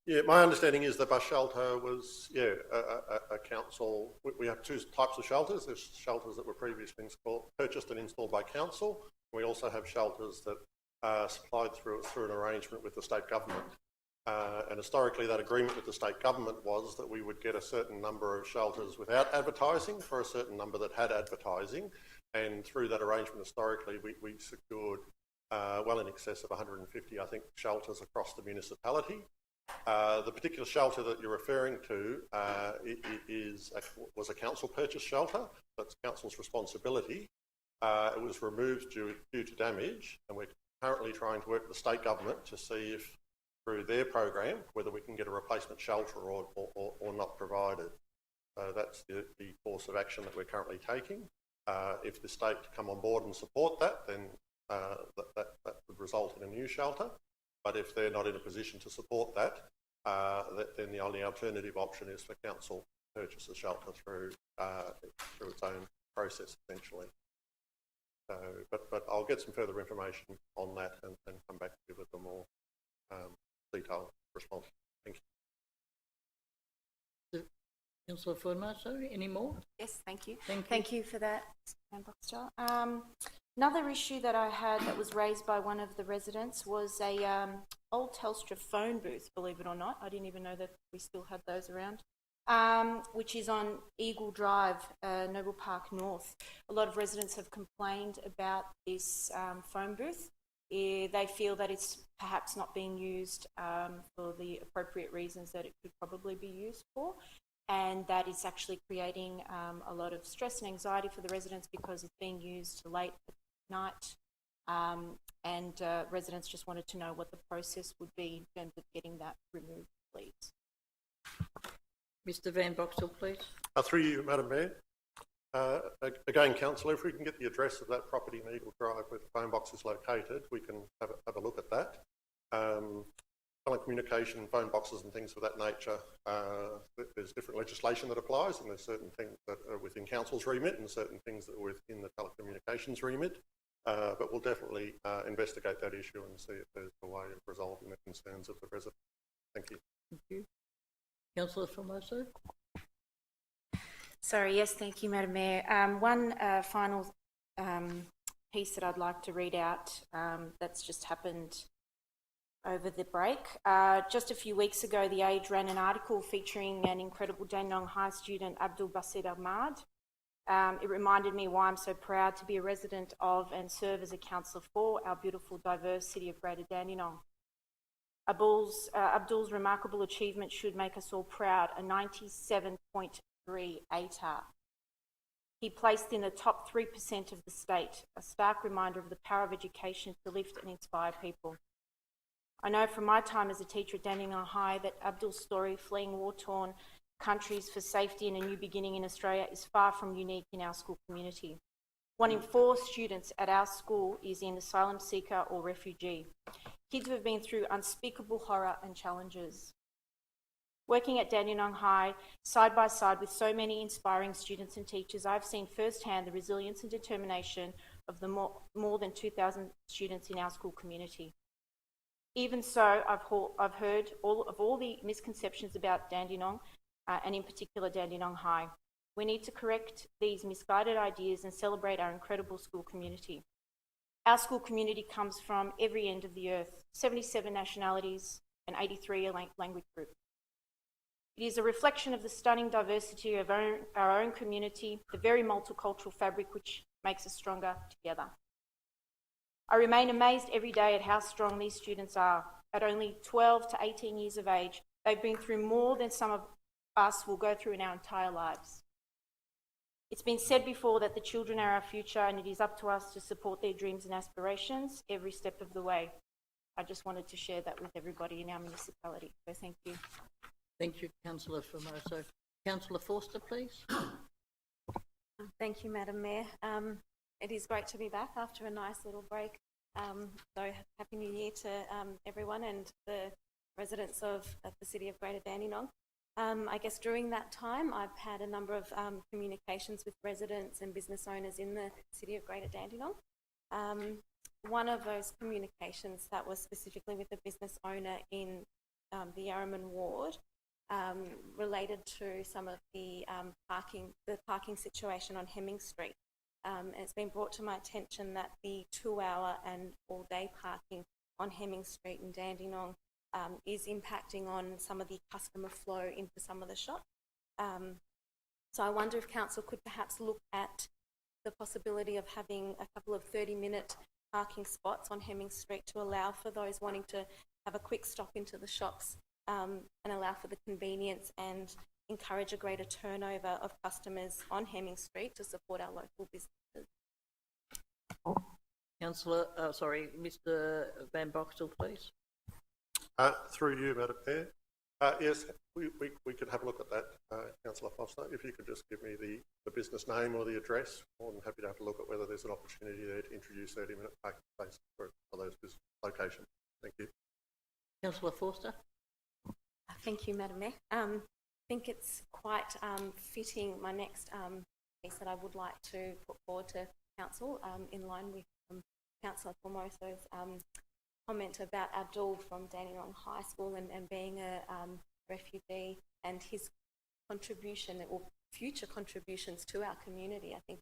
Yeah, my understanding is the bus shelter was, a council. We have two types of shelters. There's shelters that were previously purchased and installed by council. We also have shelters that are supplied through an arrangement with the state government. And historically, that agreement with the state government was that we would get a certain number of shelters without advertising for a certain number that had advertising. And through that arrangement, historically, we secured well in excess of 150, I think, shelters across the municipality. The particular shelter that you're referring to was a council purchase shelter. That's council's responsibility. It was removed due to damage, and we're currently trying to work with the state government to see if, through their program, whether we can get a replacement shelter or not provided. So that's the course of action that we're currently taking. If the state come on board and support that, then that would result in a new shelter. But if they're not in a position to support that, then the only alternative option is for council to purchase a shelter through its own process, essentially. So, but I'll get some further information on that and come back to you with a more detailed response. Thank you. Councillor Formoso, any more? Yes, thank you. Thank you. For that, Mr. Van Boxtel. Another issue that I had that was raised by one of the residents was a old Telstra phone booth, believe it or not. I didn't even know that we still had those around, which is on Eagle Drive, Noble Park North. A lot of residents have complained about this phone booth. They feel that it's perhaps not being used for the appropriate reasons that it could probably be used for, and that it's actually creating a lot of stress and anxiety for the residents because it's being used late at night, and residents just wanted to know what the process would be in terms of getting that removed, please. Mr Van Boxel, please. Through you, Madam Mayor. Again, Councillor, if we can get the address of that property in Eagle Drive where the phone box is located, we can have a look at that. Telecommunication, phone boxes and things of that nature, there's different legislation that applies, and there's certain things that are within council's remit and certain things that are within the telecommunications remit. But we'll definitely investigate that issue and see if there's a way of resolving the concerns of the residents. Thank you. Thank you. Councillor Formoso. Sorry, yes, thank you, Madam Mayor. One final piece that I'd like to read out that's just happened over the break. Just a few weeks ago, The Age ran an article featuring an incredible Dandenong High student, Abdul Basit Ahmad. It reminded me why I'm so proud to be a resident of and serve as a councillor for our beautiful, diverse city of Greater Dandenong. Abdul's remarkable achievement should make us all proud, a 97.3 ATAR. He placed in the top 3% of the state, a stark reminder of the power of education to lift and inspire people. I know from my time as a teacher at Dandenong High that Abdul's story, fleeing war-torn countries for safety and a new beginning in Australia, is far from unique in our school community. 1 in 4 students at our school is an asylum seeker or refugee. Kids who have been through unspeakable horror and challenges. Working at Dandenong High, side by side with so many inspiring students and teachers, I've seen firsthand the resilience and determination of the more than 2,000 students in our school community. Even so, I've heard all the misconceptions about Dandenong, and in particular Dandenong High. We need to correct these misguided ideas and celebrate our incredible school community. Our school community comes from every end of the earth, 77 nationalities and 83 language groups. It is a reflection of the stunning diversity of our own community, the very multicultural fabric which makes us stronger together. I remain amazed every day at how strong these students are. At only 12 to 18 years of age, they've been through more than some of us will go through in our entire lives. It's been said before that the children are our future, and it is up to us to support their dreams and aspirations every step of the way. I just wanted to share that with everybody in our municipality. So thank you. Thank you, Councillor Formoso. Councillor Forster, please. Thank you, Madam Mayor. It is great to be back after a nice little break. So Happy New Year to everyone and the residents of the City of Greater Dandenong. I guess during that time, I've had a number of communications with residents and business owners in the City of Greater Dandenong. One of those communications that was specifically with a business owner in the Yarraman ward related to some of the parking situation on Hemming Street. And it's been brought to my attention that the 2-hour and all-day parking on Hemming Street in Dandenong is impacting on some of the customer flow into some of the shops. So I wonder if Council could perhaps look at the possibility of having a couple of 30-minute parking spots on Hemming Street to allow for those wanting to have a quick stop into the shops and allow for the convenience and encourage a greater turnover of customers on Hemming Street to support our local businesses. Mr. Van Boxtel, please. Through you, Madam Mayor. Yes, we could have a look at that, Councillor Foster. If you could just give me the business name or the address, more than happy to have a look at whether there's an opportunity there to introduce 30-minute parking spaces for those business locations. Thank you. Councillor Forster. Thank you, Madam Mayor. I think it's quite fitting my next piece that I would like to put forward to Council in line with Councillor Formoso's comment about Abdul from Dandenong High School and being a refugee and his contribution or future contributions to our community. I think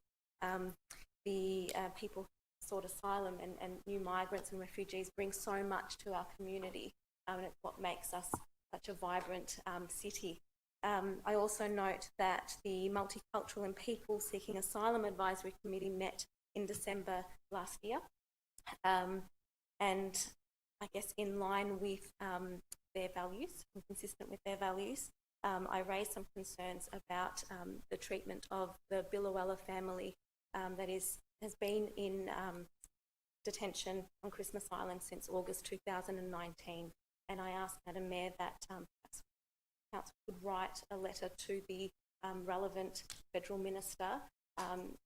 the people who sought asylum and new migrants and refugees bring so much to our community, and it's what makes us such a vibrant city. I also note that the Multicultural and People Seeking Asylum Advisory Committee met in December last year. And I guess in line with their values and consistent with their values, I raised some concerns about the treatment of the Billawella family that has been in detention on Christmas Island since August 2019. And I asked Madam Mayor that Council could write a letter to the relevant federal minister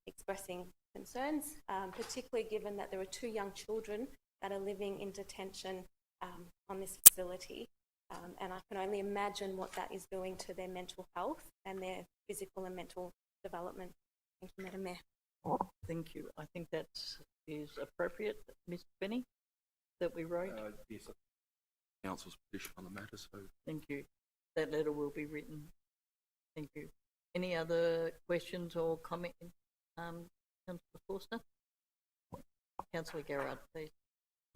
expressing concerns, particularly given that there are 2 young children that are living in detention on this facility. And I can only imagine what that is doing to their mental health and their physical and mental development. Thank you, Madam Mayor. Thank you. I think that is appropriate, Ms. Benny, that we wrote. Yes, Council's position on the matter, so... Thank you. That letter will be written. Thank you. Any other questions or comments, Councillor Forster? Councillor Garrard, please.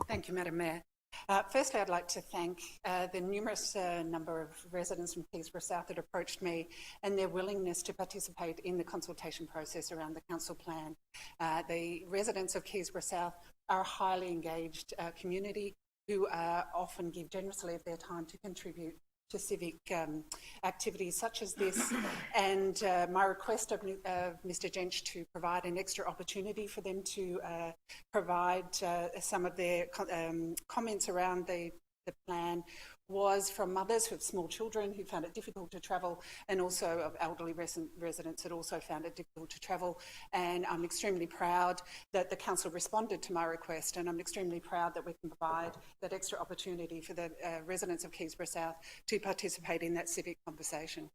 Thank you, Madam Mayor. Firstly, I'd like to thank the numerous number of residents from Keysborough South that approached me and their willingness to participate in the consultation process around the council plan. The residents of Keysborough South are a highly engaged community who often give generously of their time to contribute to civic activities such as this, and my request of Mr Jench to provide an extra opportunity for them to provide some of their comments around the plan was from mothers who have small children who found it difficult to travel, and also of elderly residents that also found it difficult to travel. And I'm extremely proud that the council responded to my request, and I'm extremely proud that we can provide that extra opportunity for the residents of Keysborough South to participate in that civic conversation.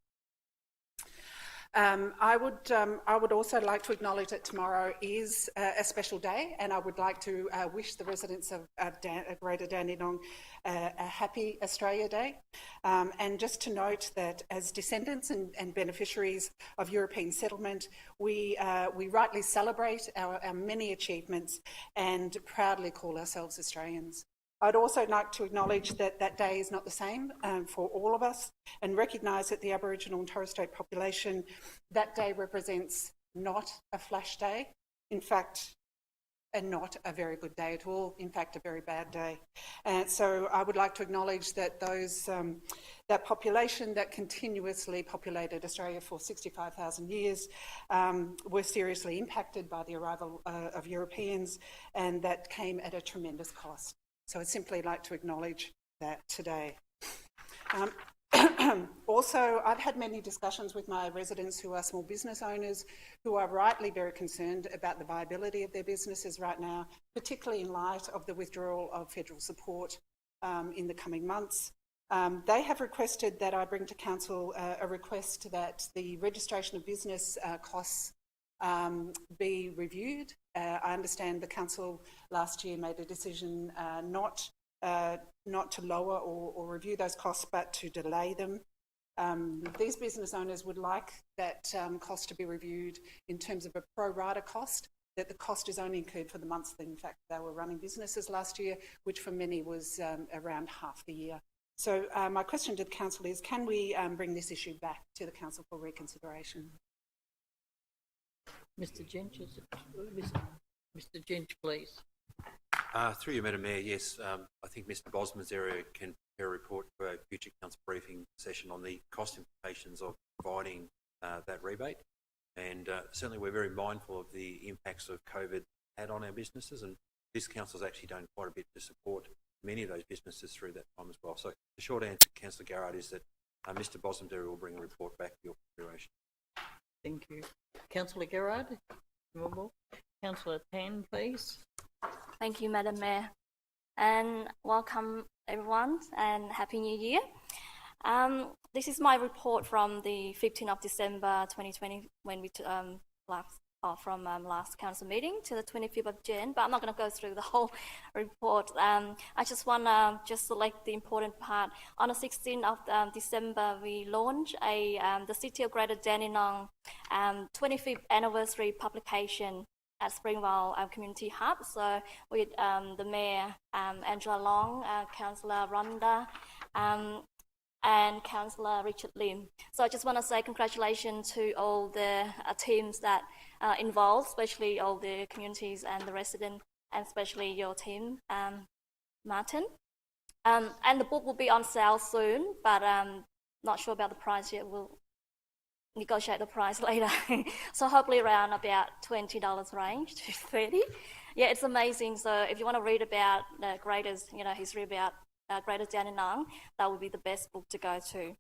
I would also like to acknowledge that tomorrow is a special day, and I would like to wish the residents of Greater Dandenong a happy Australia Day. And just to note that as descendants and beneficiaries of European settlement, we rightly celebrate our many achievements and proudly call ourselves Australians. I'd also like to acknowledge that that day is not the same for all of us, and recognise that the Aboriginal and Torres Strait population, that day represents not a flash day, in fact, and not a very good day at all, in fact, a very bad day. And so I would like to acknowledge that that population that continuously populated Australia for 65,000 years were seriously impacted by the arrival of Europeans, and that came at a tremendous cost. So I'd simply like to acknowledge that today. Also, I've had many discussions with my residents who are small business owners who are rightly very concerned about the viability of their businesses right now, particularly in light of the withdrawal of federal support in the coming months. They have requested that I bring to Council a request that the registration of business costs be reviewed. I understand the Council last year made a decision not to lower or review those costs, but to delay them. These business owners would like that cost to be reviewed in terms of a pro rata cost, that the cost is only incurred for the months that in fact they were running businesses last year, which for many was around half the year. So my question to the Council is, can we bring this issue back to the Council for reconsideration? Mr. Jench, Mr. Jench, please. Through you, Madam Mayor, yes, I think Mr Bosman's area can prepare a report for a future council briefing session on the cost implications of providing that rebate. And certainly we're very mindful of the impacts of COVID had on our businesses, and this council's actually done quite a bit to support many of those businesses through that time as well. So the short answer, Councillor Garrard, is that Mr Bosman will bring a report back for your consideration. Thank you. Councillor Garrard, Councillor Tan, please. Thank you, Madam Mayor. And welcome everyone and Happy New Year. This is my report from the 15th of December 2020 when we from last council meeting to the 25th of Jan, but I'm not going to go through the whole report. I just want to just select the important part. On the 16th of December, we launched the City of Greater Dandenong 25th anniversary publication at Springvale Community Hub. So with the Mayor, Angela Long, Councillor Rhonda, and Councillor Richard Lim. So I just want to say congratulations to all the teams that involved, especially all the communities and the residents, and especially your team, Martin. And the book will be on sale soon, but not sure about the price yet. We'll negotiate the price later. So hopefully around about $20 range to $30. Yeah, it's amazing. So if you want to read about the greatest, history about Greater Dandenong, that would be the best book to go to.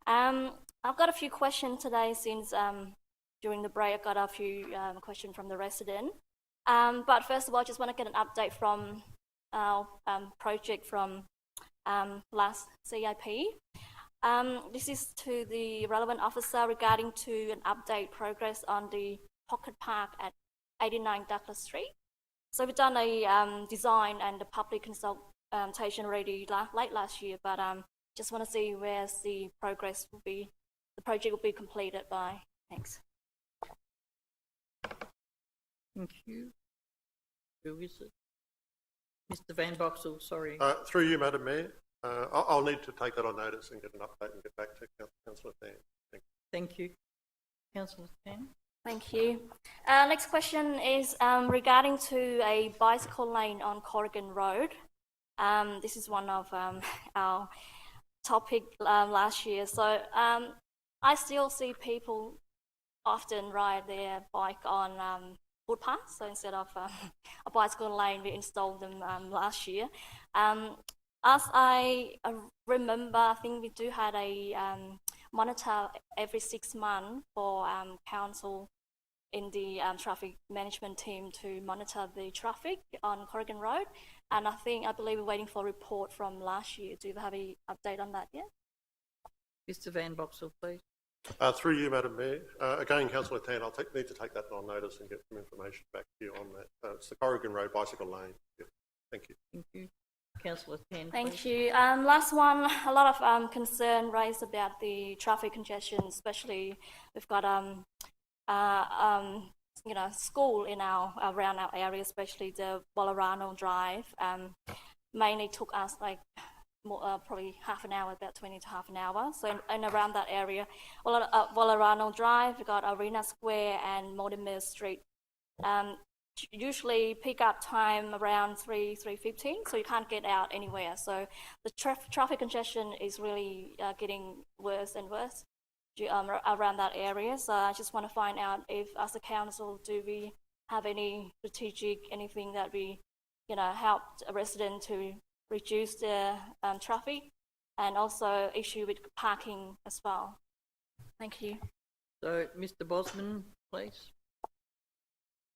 I've got a few questions today since during the break I got a few questions from the resident. But first of all, I just want to get an update from our project from last CIP. This is to the relevant officer regarding to an update progress on the pocket park at 89 Douglas Street. So we've done a design and the public consultation already late last year, but just want to see where the progress will be, the project will be completed by. Thanks. Thank you. Who is it? Mr. Van Boxel, sorry. Through you, Madam Mayor, I'll need to take that on notice and get an update and get back to Councillor Tan. Thank you. Councillor Tan. Thank you. Next question is regarding to a bicycle lane on Corrigan Road. This is one of our topic last year. So I still see people often ride their bike on footpaths. So instead of a bicycle lane, we installed them last year. As I remember, I think we do have a monitor every 6 months for council in the traffic management team to monitor the traffic on Corrigan Road. And I believe we're waiting for a report from last year. Do you have any update on that yet? Mr. Van Boxel, please. Through you, Madam Mayor. Again, Councillor Tan, I'll need to take that on notice and get some information back to you on that. It's the Corrigan Road bicycle lane. Yeah. Thank you. Thank you. Councillor Tan, Thank please. you. Last one, a lot of concern raised about the traffic congestion, especially we've got school in around our area, especially the Wallarano Drive. Mainly took us like probably half an hour, about 20 to half an hour. So in around that area, Wallarano Drive, we've got Arena Square and Mortimer Street. Usually pick up time around 3:15, so you can't get out anywhere. So the traffic congestion is really getting worse and worse around that area. So I just want to find out if, as a council, do we have any strategic, anything that we, help a resident to reduce the traffic, and also issue with parking as well. Thank you. So, Mr. Bosman, please.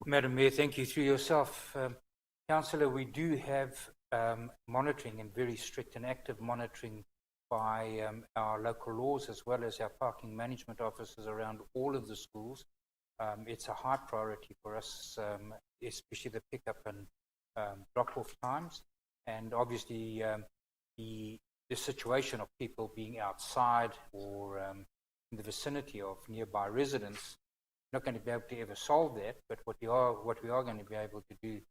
Madam Mayor, thank you. Through yourself, Councillor, we do have monitoring, and very strict and active monitoring by our local laws as well as our parking management officers around all of the schools. It's a high priority for us, especially the pickup and drop-off times. And obviously, the situation of people being outside or in the vicinity of nearby residents, not going to be able to ever solve that. But what we are going to be able to do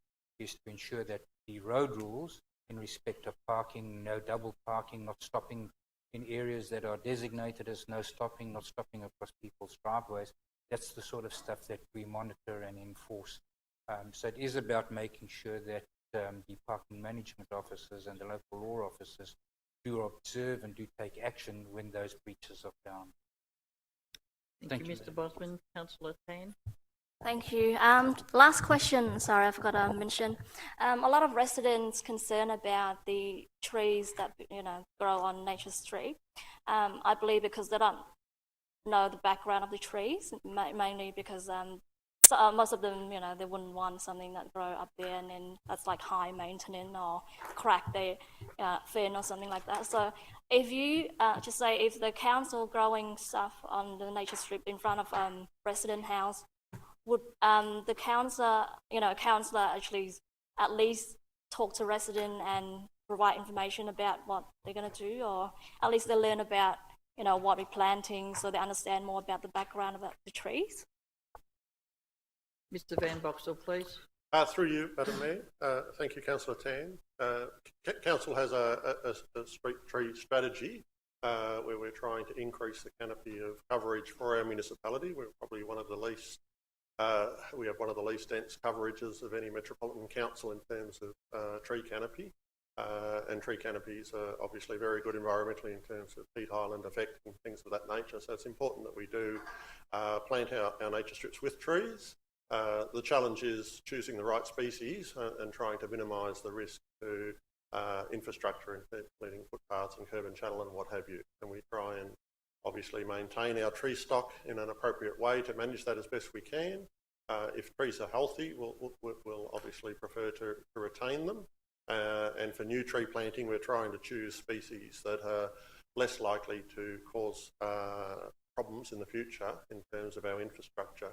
is to ensure that the road rules in respect of parking, no double parking, not stopping in areas that are designated as no stopping, not stopping across people's driveways. That's the sort of stuff that we monitor and enforce. So it is about making sure that the parking management officers and the local law officers do observe and do take action when those breaches are found. Thank you, Mr. Bosman. Councillor Tan. Thank you. Last question, sorry, I forgot to mention. A lot of residents concerned about the trees that, grow on Nature Street. I believe because they don't know the background of the trees, mainly because most of them, they wouldn't want something that grow up there and then that's like high maintenance or crack their fin or something like that. So if you just say if the council growing stuff on the Nature Strip in front of resident house, would the councillor actually at least talk to resident and provide information about what they're going to do, or at least they learn about what we're planting so they understand more about the background of the trees? Mr. Van Boxel, please. Through you, Madam Mayor. Thank you, Councillor Tan. Council has a street tree strategy where we're trying to increase the canopy of coverage for our municipality. We're probably one of the least, we have one of the least dense coverages of any metropolitan council in terms of tree canopy. And tree canopies are obviously very good environmentally in terms of heat island effect and things of that nature. So it's important that we do plant our nature strips with trees. The challenge is choosing the right species and trying to minimise the risk to infrastructure, including footpaths and curb and channel and what have you. And we try and obviously maintain our tree stock in an appropriate way to manage that as best we can. If trees are healthy, we'll obviously prefer to retain them. And for new tree planting, we're trying to choose species that are less likely to cause problems in the future in terms of our infrastructure.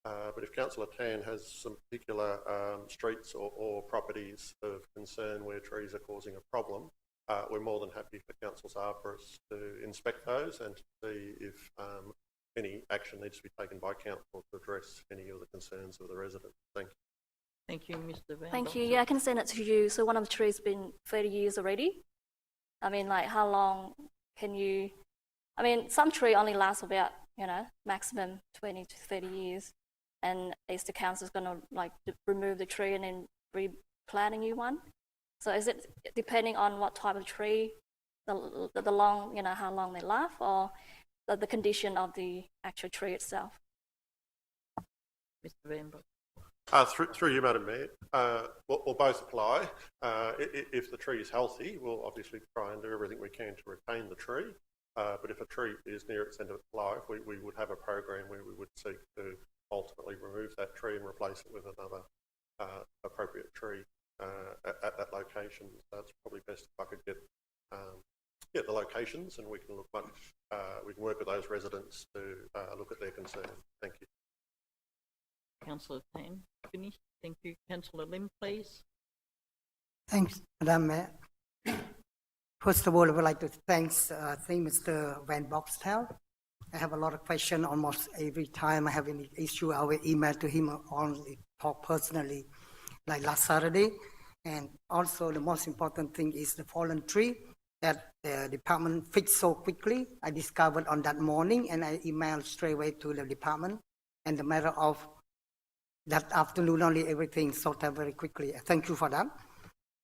But if Councillor Tan has some particular streets or properties of concern where trees are causing a problem, we're more than happy for Council's arborists to inspect those and to see if any action needs to be taken by Council to address any of the concerns of the residents. Thank you. Thank you, Mr. Van Thank you. Boxel. Yeah, I can send it to you. So one of the trees been 30 years already. I mean, like, how long can you... I mean, some tree only lasts about, maximum 20 to 30 years. And is the council going to remove the tree and then replant a new one? So is it depending on what type of tree, the long, how long they last, or the condition of the actual tree itself? Mr. Van Boxel. Through you, Madam Mayor, we'll both apply. If the tree is healthy, we'll obviously try and do everything we can to retain the tree. But if a tree is near its end of its life, we would have a program where we would seek to ultimately remove that tree and replace it with another appropriate tree at that location. So it's probably best if I could get the locations, and we can look we can work with those residents to look at their concerns. Thank you. Councillor Payne, finished. Thank you. Councillor Lim, please. Thanks, Madam Mayor. First of all, I would like to thank Mr. Van Boxtel. I have a lot of questions almost every time I have any issue. I will email to him or only talk personally, like last Saturday. And also the most important thing is the fallen tree that the department fixed so quickly. I discovered on that morning and I emailed straight away to the department. And the matter of that afternoon only, everything sorted out very quickly. Thank you for that.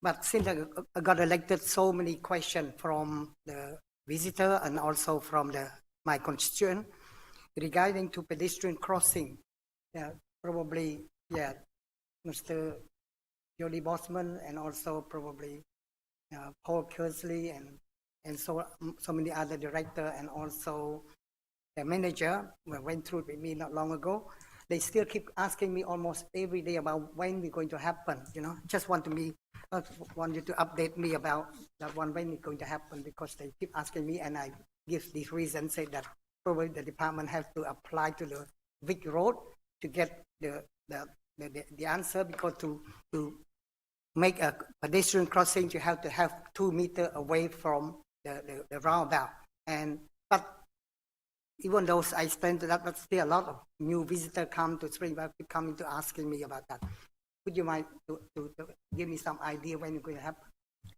But since I got elected, so many questions from the visitor and also from my constituent regarding to pedestrian crossing. Probably, Mr. Jody Bosman and also probably Paul Kersley and so many other director and also the manager went through it with me not long ago. They still keep asking me almost every day about when it's going to happen. Just want you to update me about that one, when it's going to happen, because they keep asking me, and I give this reason, say that probably the department has to apply to the Vic Road to get the answer, because to make a pedestrian crossing, you have to have 2 meters away from the roundabout. But even though I spent that, but still a lot of new visitors come to Springvale, keep coming to asking me about that. Would you mind to give me some idea when it's going to happen?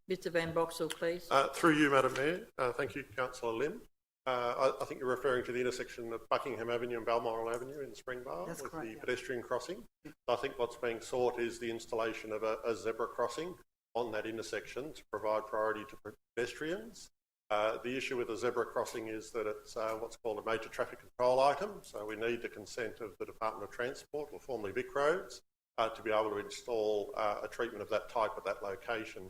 Mr. Van Boxtel, please. Through you, Madam Mayor. Thank you, Councillor Lim. I think you're referring to the intersection of Buckingham Avenue and Balmoral Avenue in Springvale with the pedestrian crossing. I think what's being sought is the installation of a zebra crossing on that intersection to provide priority to pedestrians. The issue with the zebra crossing is that it's what's called a major traffic control item, so we need the consent of the Department of Transport, or formerly Vic Roads, to be able to install a treatment of that type at that location.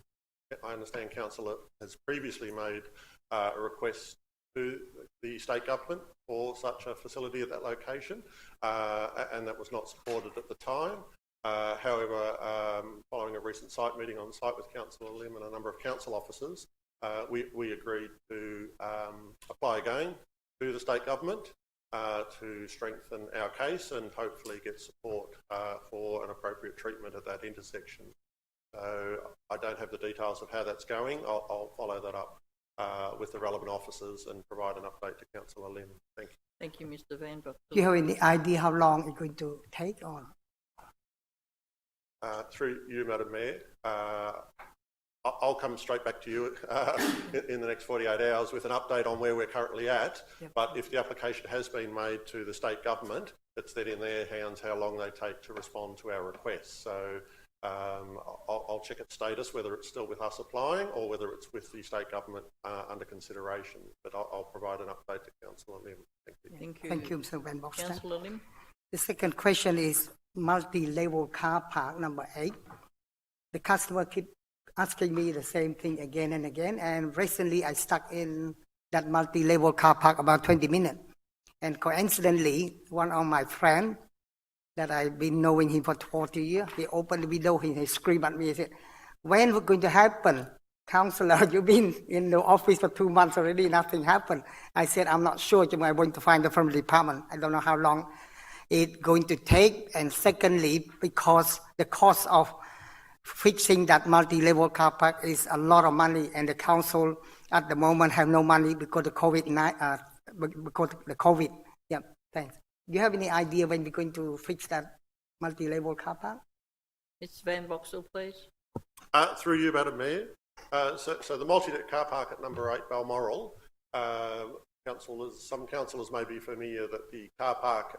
I understand Councillor has previously made a request to the state government for such a facility at that location, and that was not supported at the time. However, following a recent site meeting on site with Councillor Lim and a number of council officers, we agreed to apply again to the state government to strengthen our case and hopefully get support for an appropriate treatment at that intersection. So I don't have the details of how that's going. I'll follow that up with the relevant officers and provide an update to Councillor Lim. Thank you. Thank you, Mr. Van Boxtel. Do you have any idea how long it's going to take on? Through you, Madam Mayor, I'll come straight back to you in the next 48 hours with an update on where we're currently at. Yep. But if the application has been made to the state government, it's then in their hands how long they take to respond to our requests. So I'll check its status, whether it's still with us applying or whether it's with the state government under consideration. But I'll provide an update to Councillor Lim. Thank you. Thank you, Mr. Van Boxtel. Councillor Lim. The second question is multi-level car park number 8. The customer keep asking me the same thing again and again, and recently I stuck in that multi-level car park about 20 minutes. And coincidentally, one of my friends that I've been knowing him for 40 years, he opened the window, he screamed at me, he said, when is it going to happen? Councillor, you've been in the office for 2 months already, nothing happened. I said, I'm not sure, I'm going to find it from the department. I don't know how long it's going to take. And secondly, because the cost of fixing that multi-level car park is a lot of money, and the council at the moment have no money because of COVID. Yeah, thanks. Do you have any idea when we're going to fix that multi-level car park? Mr. Van Boxtel, please. Through you, Madam Mayor. So the multi-net car park at number 8 Balmoral, some councillors may be familiar that the car park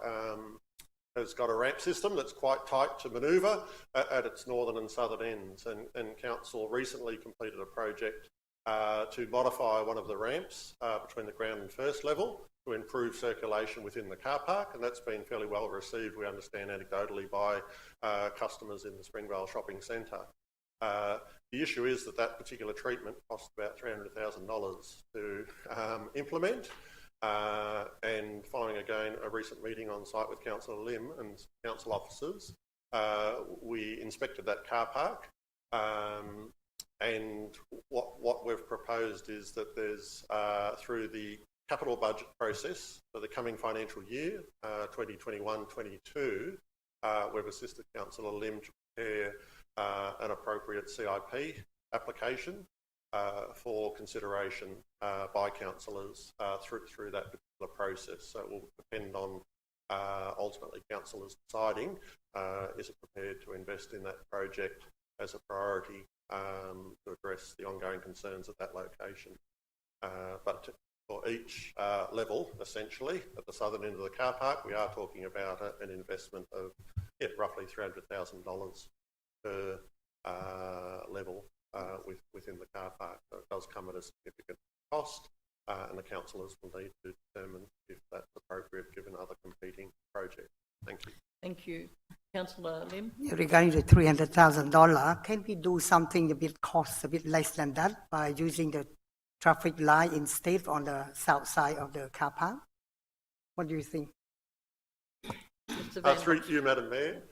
has got a ramp system that's quite tight to manoeuvre at its northern and southern ends. And Council recently completed a project to modify one of the ramps between the ground and first level to improve circulation within the car park, and that's been fairly well received, we understand anecdotally, by customers in the Springvale Shopping Centre. The issue is that particular treatment costs about $300,000 to implement. And following again a recent meeting on site with Councillor Lim and council officers, we inspected that car park And what we've proposed is that there's, through the capital budget process for the coming financial year, 2021-22, we've assisted Councillor Lim to prepare an appropriate CIP application for consideration by councillors through that particular process. So it will depend on ultimately councillors deciding is it prepared to invest in that project as a priority to address the ongoing concerns at that location. But for each level, essentially, at the southern end of the car park, we are talking about an investment of roughly $300,000 per level within the car park. So it does come at a significant cost, and the councillors will need to determine if that's appropriate given other competing projects. Thank you. Thank you. Councillor Lim? Regarding the $300,000, can we do something a bit cost a bit less than that by using the traffic light instead on the south side of the car park? What do you think? Through you, Madam Mayor.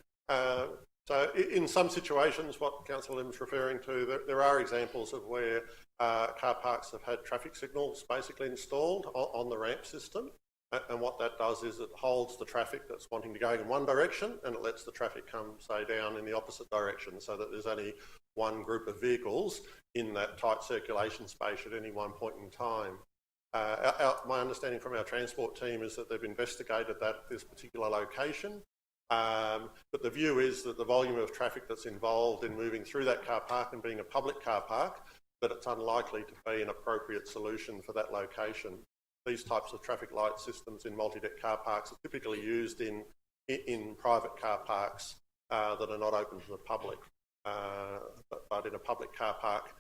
So in some situations, what Councillor Lim's referring to, there are examples of where car parks have had traffic signals basically installed on the ramp system. And what that does is it holds the traffic that's wanting to go in one direction and it lets the traffic come, say, down in the opposite direction so that there's only one group of vehicles in that tight circulation space at any one point in time. My understanding from our transport team is that they've investigated this particular location, but the view is that the volume of traffic that's involved in moving through that car park and being a public car park, that it's unlikely to be an appropriate solution for that location. These types of traffic light systems in multi-deck car parks are typically used in private car parks that are not open to the public. But in a public car park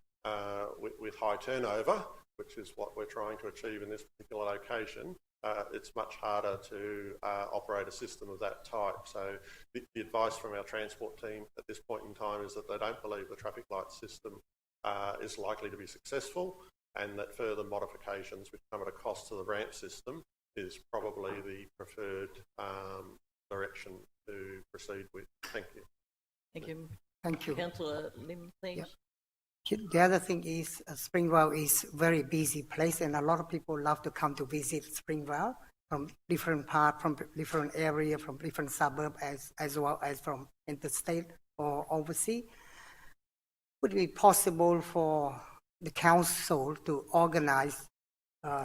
with high turnover, which is what we're trying to achieve in this particular location, it's much harder to operate a system of that type. So the advice from our transport team at this point in time is that they don't believe the traffic light system is likely to be successful, and that further modifications which come at a cost to the ramp system is probably the preferred direction to proceed with. Thank you. Thank you. Thank you. Councillor Lim, please. Yep. The other thing is Springvale is a very busy place and a lot of people love to come to visit Springvale from different parts, from different area, from different suburbs as well as from interstate or overseas. Would it be possible for the council to organize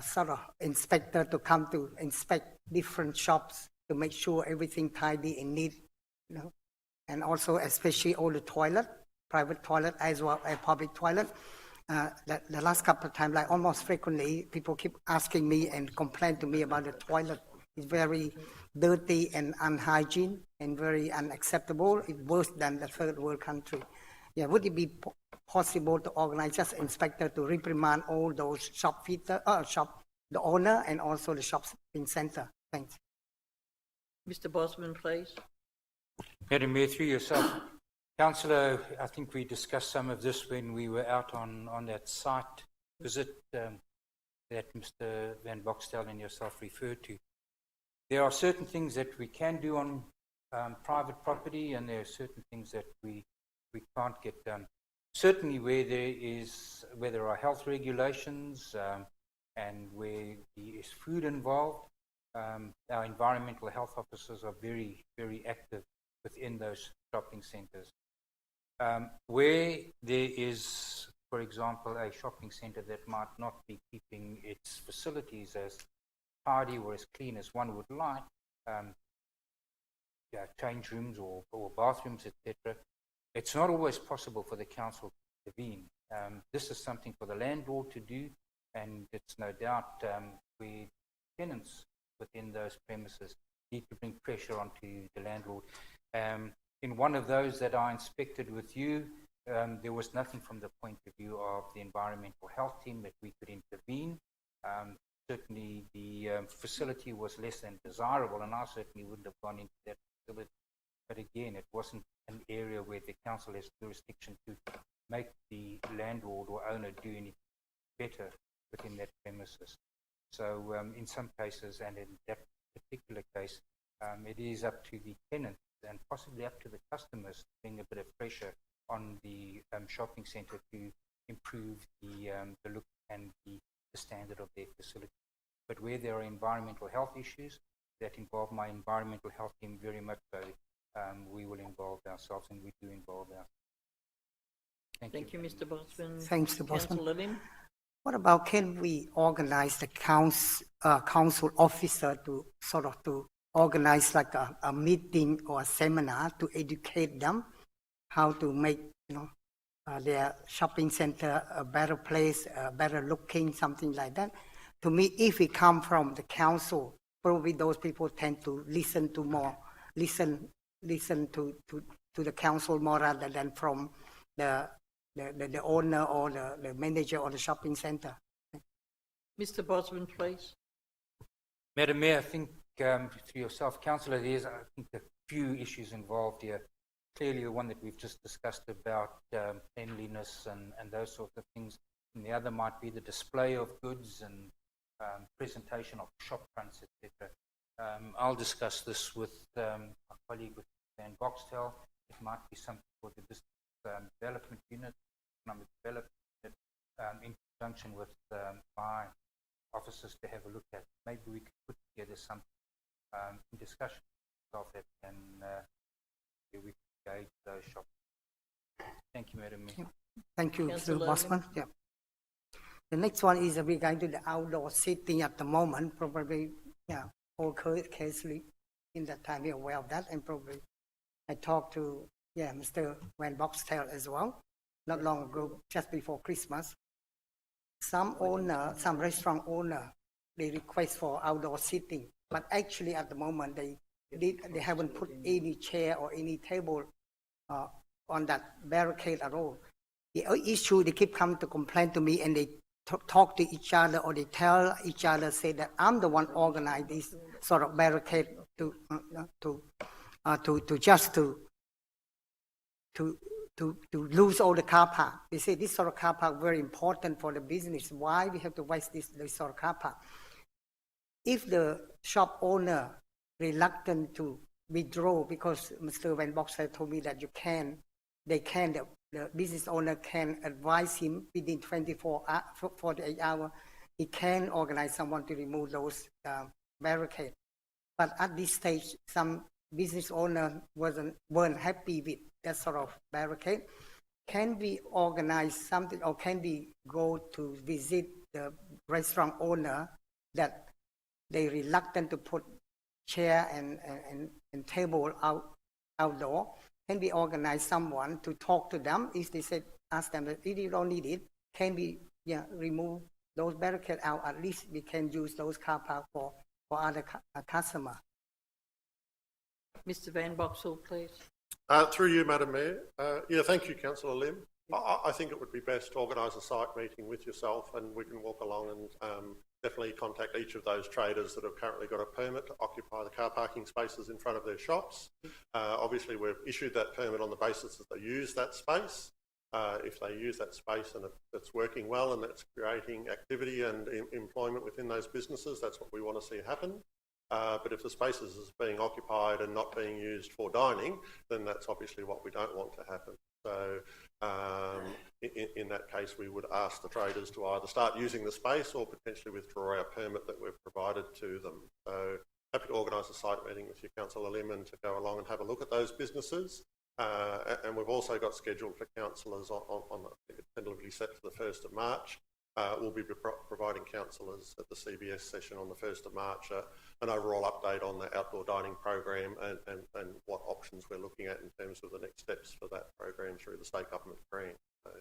sort of inspector to come to inspect different shops to make sure everything tidy and neat, and also especially all the toilet, private toilet as well as public toilet. The last couple of times, like almost frequently, people keep asking me and complain to me about the toilet. It's very dirty and unhygiene and very unacceptable. It's worse than the third world country. Yeah, would it be possible to organize just inspector to reprimand all those the owner and also the shopping centre? Thanks. Mr. Bosman, please. Madam Mayor, through yourself, Councillor, I think we discussed some of this when we were out on that site visit that Mr. Van Boxtel and yourself referred to. There are certain things that we can do on private property, and there are certain things that we can't get done. Certainly where there are health regulations and where there is food involved, our environmental health officers are very, very active within those shopping centres. Where there is, for example, a shopping centre that might not be keeping its facilities as tidy or as clean as one would like, change rooms or bathrooms, etc., it's not always possible for the council to intervene. This is something for the landlord to do, and it's no doubt where tenants within those premises need to bring pressure onto the landlord. In one of those that I inspected with you, there was nothing from the point of view of the environmental health team that we could intervene. Certainly the facility was less than desirable, and I certainly wouldn't have gone into that facility. But again, it wasn't an area where the council has jurisdiction to make the landlord or owner do anything better within that premises. So in some cases, and in that particular case, it is up to the tenant and possibly up to the customers to bring a bit of pressure on the shopping centre to improve the look and the standard of their facility. But where there are environmental health issues that involve my environmental health team very much so, we will involve ourselves, and we do involve ourselves. Thank you, Mr. Bosman. Thanks, Mr. Bosman. Councillor Lim. What about, can we organize the council officer to sort of to organize like a meeting or a seminar to educate them how to make, their shopping center a better place, better looking, something like that? To me, if we come from the council, probably those people tend to listen to the council more rather than from the owner or the manager or the shopping center. Mr. Bosman, please. Madam Mayor, I think through yourself, Councillor, there's a few issues involved here. Clearly the one that we've just discussed about cleanliness and those sorts of things. And the other might be the display of goods and presentation of shop fronts, etc. I'll discuss this with my colleague with Van Boxtel. It might be something for the business development unit, economic development unit, in conjunction with my officers to have a look at. Maybe we could put together something in discussion of it, and we can engage those shops. Thank you, Madam Mayor. Thank you, Mr. Councillor Bosman. Yeah. The next one is regarding the outdoor seating at the moment. Probably, all cases in that time we are aware of that, and probably I talked to Mr. Van Boxtel as well, not long ago, just before Christmas. Some restaurant owner, they request for outdoor seating, but actually at the moment they haven't put any chair or any table on that barricade at all. The issue, they keep coming to complain to me, and they talk to each other, or they tell each other, say that I'm the one organized this sort of barricade to lose all the car park. They say this sort of car park very important for the business. Why we have to waste this sort of car park? If the shop owner reluctant to withdraw, because Mr. Van Boxtel told me that the business owner can advise him within 48 hours, he can organize someone to remove those barricades. But at this stage, some business owner weren't happy with that sort of barricade. Can we organize something, or can we go to visit the restaurant owner that they reluctant to put chair and table outdoor? Can we organize someone to talk to them? If they said, ask them that if you don't need it, can we remove those barricades out? At least we can use those car park for other customers. Mr. Van Boxtel, please. Through you, Madam Mayor. Thank you, Councillor Lim. I think it would be best to organise a site meeting with yourself, and we can walk along and definitely contact each of those traders that have currently got a permit to occupy the car parking spaces in front of their shops. Obviously, we've issued that permit on the basis that they use that space. If they use that space and it's working well and it's creating activity and employment within those businesses, that's what we want to see happen. But if the spaces is being occupied and not being used for dining, then that's obviously what we don't want to happen. So in that case, we would ask the traders to either start using the space or potentially withdraw our permit that we've provided to them. So happy to organise a site meeting with you, Councillor Lim, and to go along and have a look at those businesses. And we've also got scheduled for councillors on tentatively set for the 1st of March. We'll be providing councillors at the CBS session on the 1st of March an overall update on the outdoor dining program and what options we're looking at in terms of the next steps for that program through the state government grant. So,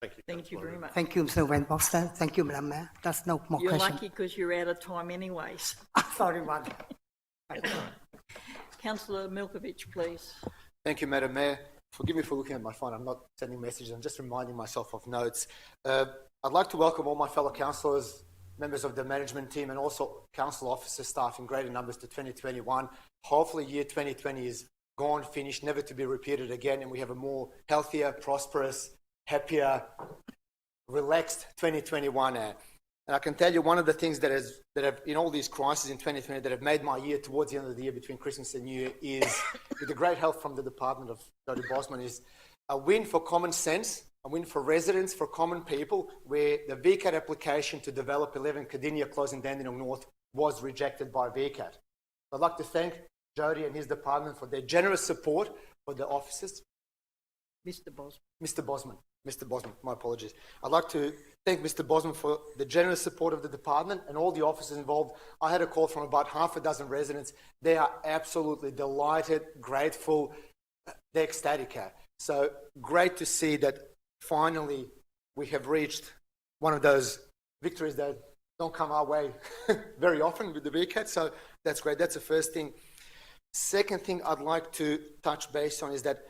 thank you. Thank you very much. Thank you, Mr. Van Boxtel. Thank you, Madam Mayor. That's no more You're question. lucky because you're out of time anyways. Sorry about that. Councillor Milkovich, please. Thank you, Madam Mayor. Forgive me for looking at my phone. I'm not sending messages. I'm just reminding myself of notes. I'd like to welcome all my fellow councillors, members of the management team, and also council officer staff in greater numbers to 2021. Hopefully year 2020 is gone, finished, never to be repeated again, and we have a more healthier, prosperous, happier, relaxed 2021. And I can tell you one of the things that have, in all these crises in 2020 that have made my year towards the end of the year between Christmas and New Year is, with the great help from the Department of Jody Bosman, is a win for common sense, a win for residents, for common people, where the VCAT application to develop 11 Cardinia Close in Dandenong North was rejected by VCAT. I'd like to thank Jody and his department for their generous support for the officers. Mr. Bosman. Mr. Bosman, my apologies. I'd like to thank Mr. Bosman for the generous support of the department and all the officers involved. I had a call from about half a dozen residents. They are absolutely delighted, grateful, they're ecstatic. So great to see that finally we have reached one of those victories that don't come our way very often with the VCAT. So that's great. That's the first thing. Second thing I'd like to touch base on is that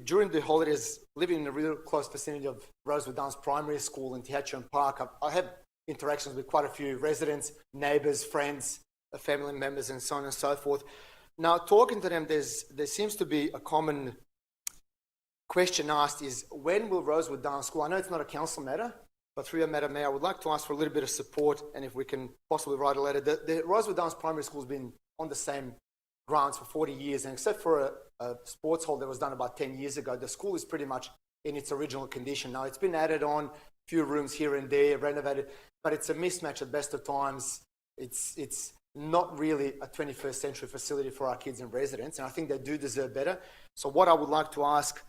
during the holidays, living in a real close vicinity of Rosewood Downs Primary School in Tehatcham Park, I have interactions with quite a few residents, neighbours, friends, family members, and so on and so forth. Now, talking to them, there seems to be a common question asked is, when will Rosewood Downs School, I know it's not a council matter, but through you, Madam Mayor, I would like to ask for a little bit of support, and if we can possibly write a letter. The Rosewood Downs Primary School has been on the same grounds for 40 years, and except for a sports hall that was done about 10 years ago, the school is pretty much in its original condition. Now, it's been added on, a few rooms here and there, renovated, but it's a mismatch at best of times. It's not really a 21st century facility for our kids and residents, and I think they do deserve better. So what I would like to ask,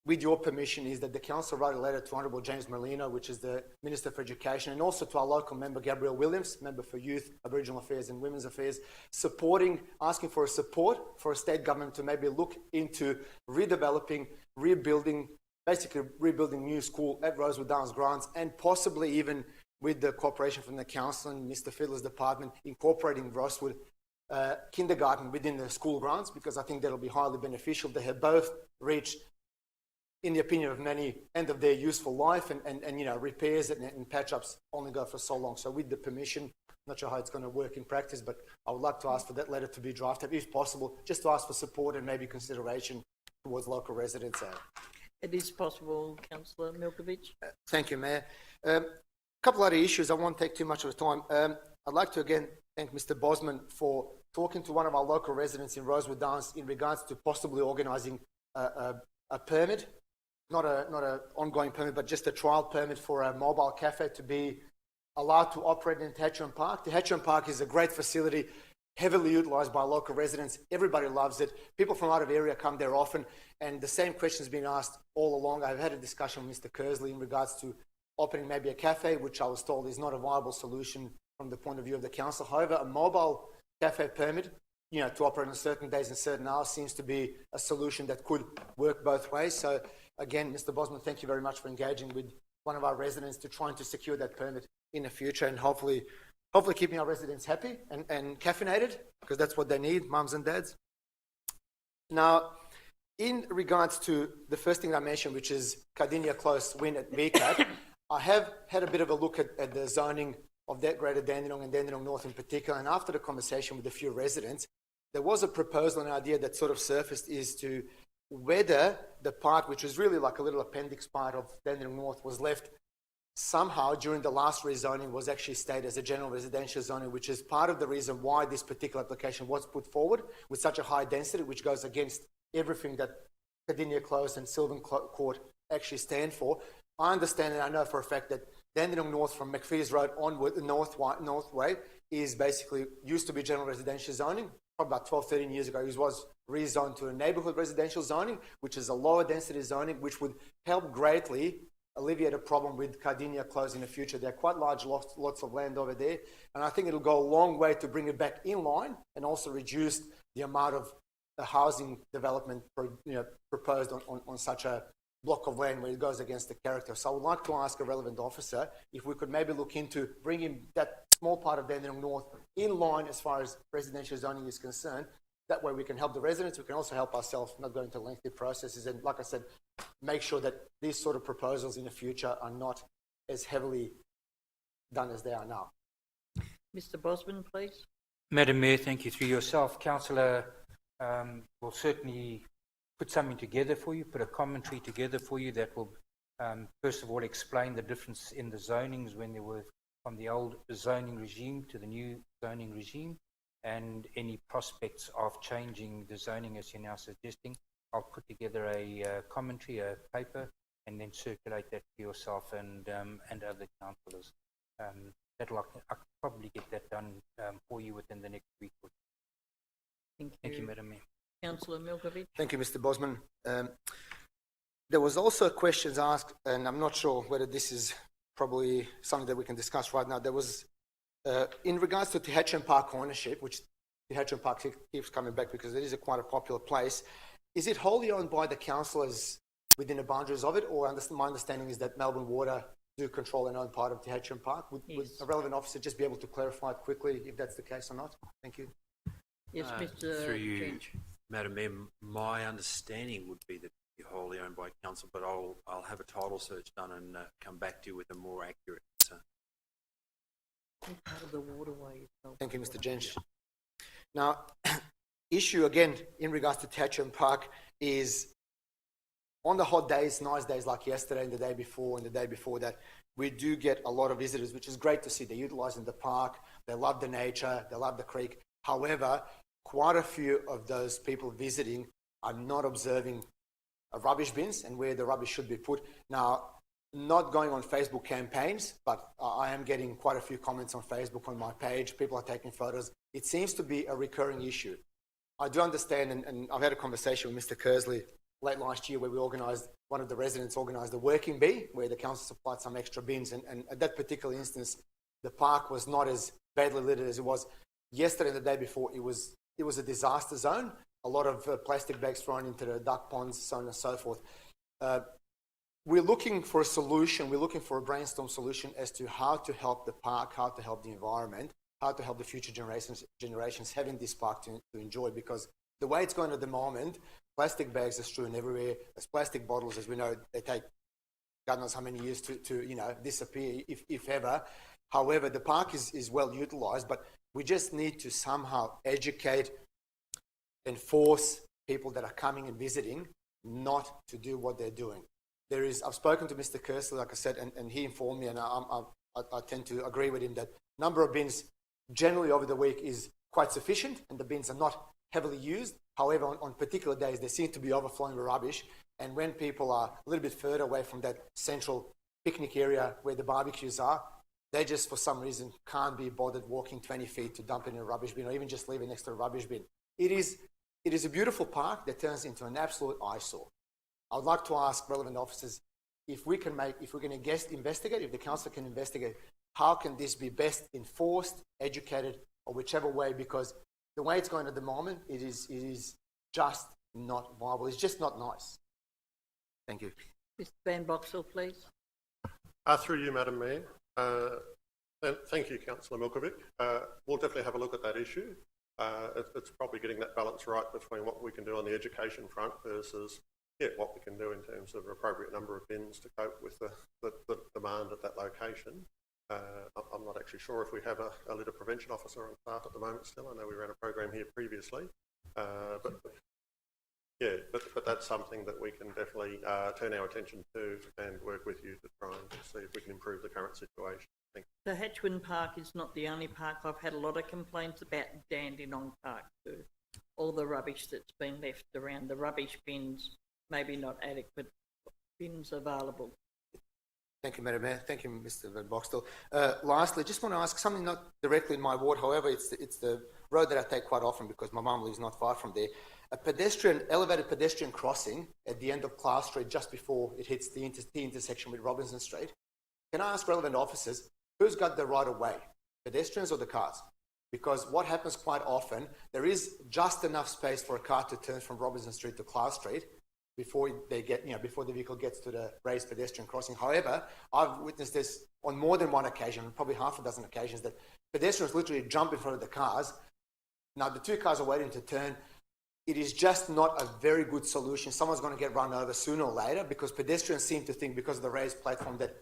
with your permission, is that the council write a letter to Honourable James Merlino, which is the Minister for Education, and also to our local member, Gabrielle Williams, Member for Youth, Aboriginal Affairs and Women's Affairs, asking for support for a state government to maybe look into redeveloping, rebuilding new school at Rosewood Downs grounds, and possibly even with the cooperation from the council and Mr. Fiddler's department, incorporating Rosewood kindergarten within the school grounds, because I think that'll be highly beneficial. They have both reached, in the opinion of many, end of their useful life, and you know, repairs and patch-ups only go for so long. So with the permission, I'm not sure how it's going to work in practice, but I would like to ask for that letter to be drafted, if possible, just to ask for support and maybe consideration towards local residents. It is possible, Councillor Milkovich. Thank you, Mayor. A couple other issues. I won't take too much of the time. I'd like to again thank Mr. Bosman for talking to one of our local residents in Rosewood Downs in regards to possibly organising a permit, not an ongoing permit, but just a trial permit for a mobile cafe to be allowed to operate in Tehatcham Park. Tehatcham Park is a great facility, heavily utilised by local residents. Everybody loves it. People from out of area come there often, and the same question has been asked all along. I've had a discussion with Mr. Kersley in regards to opening maybe a cafe, which I was told is not a viable solution from the point of view of the council. However, a mobile cafe permit, you know, to operate on certain days and certain hours seems to be a solution that could work both ways. So again, Mr. Bosman, thank you very much for engaging with one of our residents to trying to secure that permit in the future, and hopefully keeping our residents happy and caffeinated, because that's what they need, mums and dads. Now, in regards to the first thing I mentioned, which is Cardinia Close win at VCAT, I have had a bit of a look at the zoning of that Greater Dandenong and Dandenong North in particular, and after the conversation with a few residents, there was a proposal, an idea that sort of surfaced, is to whether the part which was really like a little appendix part of Dandenong North was left somehow during the last rezoning was actually stayed as a general residential zoning, which is part of the reason why this particular application was put forward with such a high density, which goes against everything that Cardinia Close and Sylvan Court actually stand for. I understand and I know for a fact that Dandenong North from McPhee's Road onward, the North Way, is basically used to be general residential zoning. Probably about 12, 13 years ago, it was rezoned to a neighbourhood residential zoning, which is a lower density zoning, which would help greatly alleviate a problem with Cardinia Close in the future. There are quite large lots of land over there, and I think it'll go a long way to bring it back in line and also reduce the amount of the housing development proposed on such a block of land where it goes against the character. So I would like to ask a relevant officer if we could maybe look into bringing that small part of Dandenong North in line as far as residential zoning is concerned. That way we can help the residents, we can also help ourselves, not go into lengthy processes, and like I said, make sure that these sort of proposals in the future are not as heavily done as they are now. Mr. Bosman, please. Madam Mayor, thank you. Through yourself, Councillor will certainly put something together for you, put a commentary together for you that will, first of all, explain the difference in the zonings when they were from the old zoning regime to the new zoning regime, and any prospects of changing the zoning as you're now suggesting. I'll put together a commentary, a paper, and then circulate that to yourself and other councillors. I could probably get that done for you within the next week or two. Thank you, Madam Mayor. Councillor Milkovich. Thank you, Mr. Bosman. There was also questions asked, and I'm not sure whether this is probably something that we can discuss right now. There was, in regards to Th Park ownership, which Th Park keeps coming back because it is quite a popular place. Is it wholly owned by the councillors within the boundaries of it, or my understanding is that Melbourne Water do control and own part of Th Park? Would a relevant officer just be able to clarify it quickly if that's the case or not? Thank you. Yes, Mr. Through you, Jench. Madam Mayor, my understanding would be that you're wholly owned by council, but I'll have a title search done and come back to you with a more accurate answer. Part of the waterway. Thank you, Mr. Jench. Now, issue again in regards to Th Park is on the hot days, nice days like yesterday and the day before and the day before that, we do get a lot of visitors, which is great to see. They're utilising the park, they love the nature, they love the creek. However, quite a few of those people visiting are not observing rubbish bins and where the rubbish should be put. Now, not going on Facebook campaigns, but I am getting quite a few comments on Facebook on my page. People are taking photos. It seems to be a recurring issue. I do understand, and I've had a conversation with Mr. Kersley late last year where we organised, one of the residents organised a working bee where the council supplied some extra bins. And at that particular instance, the park was not as badly littered as it was yesterday and the day before. It was a disaster zone. A lot of plastic bags thrown into the duck ponds, so on and so forth. We're looking for a solution. We're looking for a brainstorm solution as to how to help the park, how to help the environment, how to help the future generations having this park to enjoy. Because the way it's going at the moment, plastic bags are strewn everywhere. There's plastic bottles, as we know, they take God knows how many years to disappear, if ever. However, the park is well utilised, but we just need to somehow educate and force people that are coming and visiting not to do what they're doing. I've spoken to Mr. Kersley, like I said, and he informed me, and I tend to agree with him that number of bins generally over the week is quite sufficient, and the bins are not heavily used. However, on particular days, they seem to be overflowing with rubbish, and when people are a little bit further away from that central picnic area where the barbecues are, they just, for some reason, can't be bothered walking 20 feet to dump it in a rubbish bin or even just leave it next to a rubbish bin. It is a beautiful park that turns into an absolute eyesore. I would like to ask relevant officers if we can investigate, if the council can investigate, how can this be best enforced, educated, or whichever way, because the way it's going at the moment, it is just not viable. It's just not nice. Thank you. Mr. Van Boxel, please. Through you, Madam Mayor. Thank you, Councillor Milkovic. We'll definitely have a look at that issue. It's probably getting that balance right between what we can do on the education front versus what we can do in terms of an appropriate number of bins to cope with the demand at that location. I'm not actually sure if we have a litter prevention officer on staff at the moment still. I know we ran a program here previously. But that's something that we can definitely turn our attention to and work with you to try and see if we can improve the current situation. Thank you. The Hatchwin Park is not the only park. I've had a lot of complaints about Dandenong Park too. All the rubbish that's been left around, the rubbish bins, maybe not adequate bins available. Thank you, Madam Mayor. Thank you, Mr. Van Boxtel. Lastly, just want to ask something not directly in my ward. However, it's the road that I take quite often because my mum lives not far from there. A elevated pedestrian crossing at the end of Class Street just before it hits the intersection with Robinson Street. Can I ask relevant officers, who's got the right of way, pedestrians or the cars? Because what happens quite often, there is just enough space for a car to turn from Robinson Street to Class Street before before the vehicle gets to the raised pedestrian crossing. However, I've witnessed this on more than one occasion, probably half a dozen occasions, that pedestrians literally jump in front of the cars. Now, the two cars are waiting to turn. It is just not a very good solution. Someone's going to get run over sooner or later because pedestrians seem to think because of the raised platform that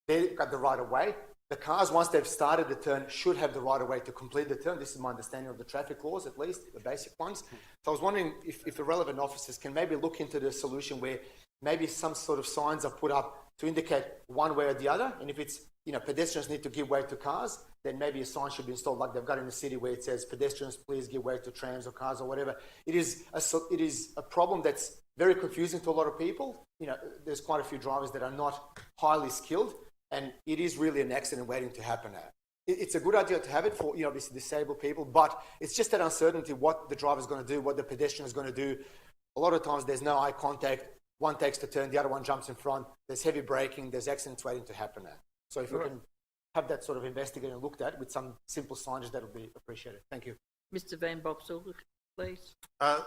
they've got the right of way. The cars, once they've started the turn, should have the right of way to complete the turn. This is my understanding of the traffic laws, at least, the basic ones. So I was wondering if the relevant officers can maybe look into the solution where maybe some sort of signs are put up to indicate one way or the other. And if it's, pedestrians need to give way to cars, then maybe a sign should be installed like they've got in the city where it says pedestrians please give way to trams or cars or whatever. It is a problem that's very confusing to a lot of people. There's quite a few drivers that are not highly skilled, and it is really an accident waiting to happen. It's a good idea to have it for, obviously disabled people, but it's just that uncertainty, what the driver's going to do, what the pedestrian is going to do. A lot of times there's no eye contact. One takes the turn, the other one jumps in front. There's heavy braking. There's accidents waiting to happen. So if we can have that sort of investigated and looked at with some simple signage, that would be appreciated. Thank you. Mr Van Boxel, please.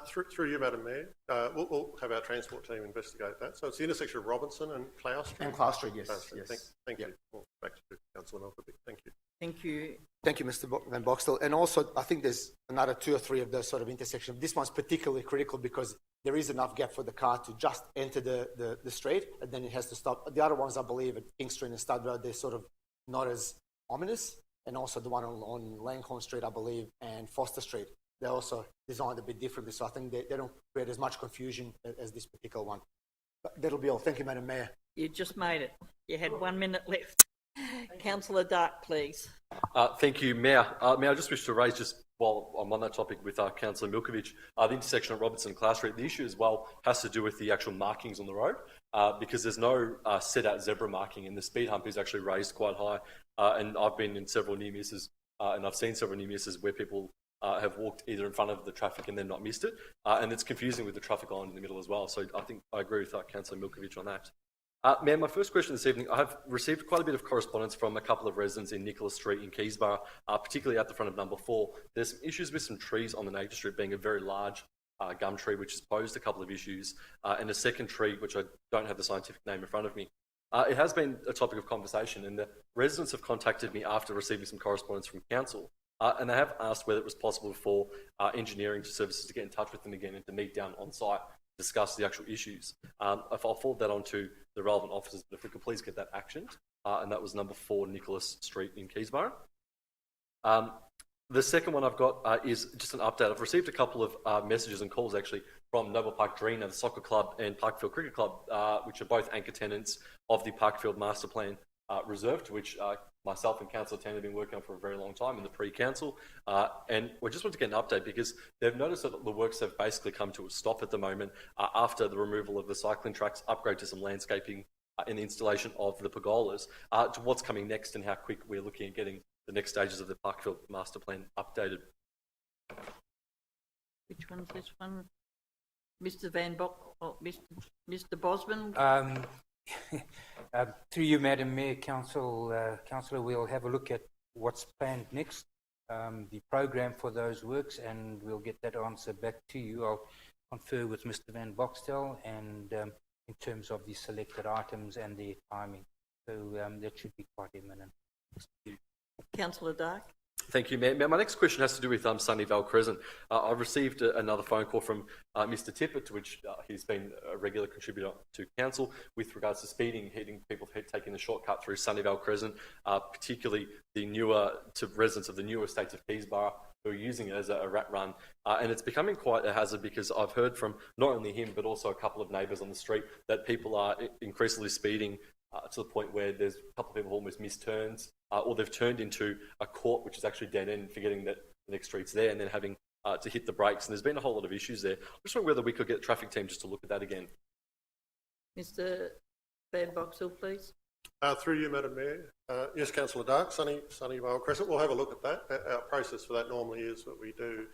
Through you, Madam Mayor, we'll have our transport team investigate that. So it's the intersection of Robinson and Clough Street? And Clough Street, yes. Clough Street. Yes. Thank you. Well, back to Councillor Milkovich. Thank you. Thank you. Thank you, Mr. Van Boxtel. And also, I think there's another 2 or 3 of those sort of intersections. This one's particularly critical because there is enough gap for the car to just enter the street, and then it has to stop. The other ones, I believe, at King Street and Stud Road, they're sort of not as ominous. And also the one on Langhorne Street, I believe, and Foster Street, they're also designed a bit differently. So I think they don't create as much confusion as this particular one. But that'll be all. Thank you, Madam Mayor. You just made it. You had 1 minute left. Councillor Dark, please. Thank you, Mayor. Mayor, I just wish to raise, just while I'm on that topic with Councillor Milkovich, the intersection of Robertson and Clough Street. The issue as well has to do with the actual markings on the road, because there's no set-out zebra marking, and the speed hump is actually raised quite high. And I've been in several near misses, and I've seen several near misses where people have walked either in front of the traffic and then not missed it, and it's confusing with the traffic line in the middle as well. So I think I agree with Councillor Milkovich on that. Mayor, my first question this evening, I have received quite a bit of correspondence from a couple of residents in Nicholas Street in Keysborough, particularly at the front of number 4. There's some issues with some trees on the Nature Street being a very large gum tree, which has posed a couple of issues, and a second tree, which I don't have the scientific name in front of me. It has been a topic of conversation, and the residents have contacted me after receiving some correspondence from council, and they have asked whether it was possible for engineering services to get in touch with them again and to meet down on site, discuss the actual issues. If I'll forward that on to the relevant officers, but if we could please get that actioned, and that was number 4 Nicholas Street in Keysborough. The second one I've got is just an update. I've received a couple of messages and calls actually from Noble Park Drina, the soccer club, and Parkfield Cricket Club, which are both anchor tenants of the Parkfield Master Plan Reserve, to which myself and Councillor Tan have been working on for a very long time in the pre-council. And we just want to get an update because they've noticed that the works have basically come to a stop at the moment after the removal of the cycling tracks, upgrade to some landscaping, and the installation of the pergolas, to what's coming next and how quick we're looking at getting the next stages of the Parkfield Master Plan updated. Which one's this one? Mr Van Bock, or Mr Bosman? Through you, Madam Mayor, Councillor, we'll have a look at what's planned next, the program for those works, and we'll get that answer back to you. I'll confer with Mr Van Boxtel and in terms of the selected items and their timing. So that should be quite imminent. Councillor Dark. Thank you, Mayor. My next question has to do with Sunnyvale Crescent. I've received another phone call from Mr Tippett, to which he's been a regular contributor to council with regards to speeding, hitting people taking the shortcut through Sunnyvale Crescent, particularly to residents of the newer estates of Keysborough who are using it as a rat run. And it's becoming quite a hazard because I've heard from not only him but also a couple of neighbours on the street that people are increasingly speeding to the point where there's a couple of people who almost missed turns, or they've turned into a court which is actually dead end, forgetting that the next street's there, and then having to hit the brakes. And there's been a whole lot of issues there. I just wonder whether we could get the traffic team just to look at that again. Mr Van Boxel, please. Through you, Madam Mayor. Yes, Councillor Dark, Sunnyvale Crescent. We'll have a look at that. Our process for that normally is that we do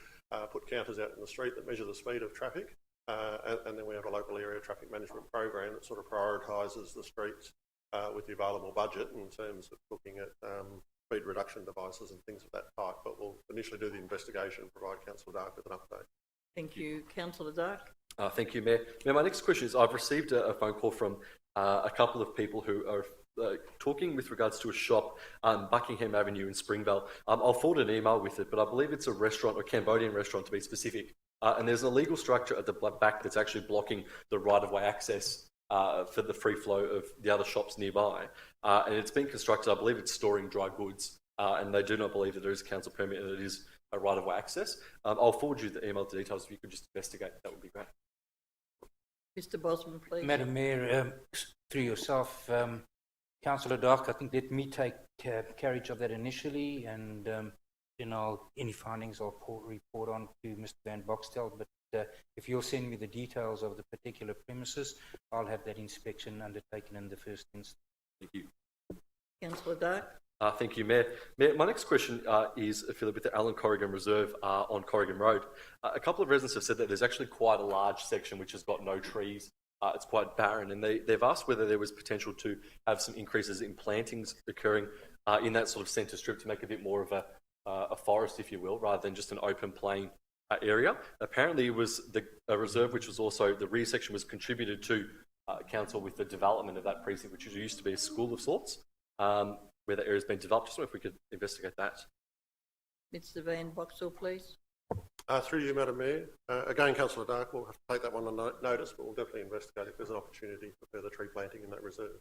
put counters out in the street that measure the speed of traffic, and then we have a local area traffic management program that sort of prioritises the streets with the available budget in terms of looking at speed reduction devices and things of that type. But we'll initially do the investigation and provide Councillor Dark with an update. Thank you. Councillor Dark. Thank you, Mayor. Mayor, my next question is, I've received a phone call from a couple of people who are talking with regards to a shop on Buckingham Avenue in Springvale. I'll forward an email with it, but I believe it's a restaurant, or Cambodian restaurant to be specific. And there's an illegal structure at the back that's actually blocking the right-of-way access for the free flow of the other shops nearby. And it's been constructed, I believe it's storing dry goods, and they do not believe that there is a council permit and it is a right-of-way access. I'll forward you the email details. If you could just investigate, that would be great. Mr Bosman, please. Madam Mayor, through yourself, Councillor Dark, I think let me take carriage of that initially, and then any findings I'll report on to Mr. Van Boxtel. But if you'll send me the details of the particular premises, I'll have that inspection undertaken in the first instance. Thank you. Councillor Dark. Thank you, Mayor. Mayor, my next question is affiliated with the Alan Corrigan Reserve on Corrigan Road. A couple of residents have said that there's actually quite a large section which has got no trees. It's quite barren, and they've asked whether there was potential to have some increases in plantings occurring in that sort of centre strip to make a bit more of a forest, if you will, rather than just an open plain area. Apparently it was a reserve which was also, the rear section was contributed to council with the development of that precinct, which used to be a school of sorts, where the area's been developed. Just wonder if we could investigate that. Mr. Van Boxtel, please. Through you, Madam Mayor. Again, Councillor Dark, we'll have to take that one on notice, but we'll definitely investigate if there's an opportunity for further tree planting in that reserve.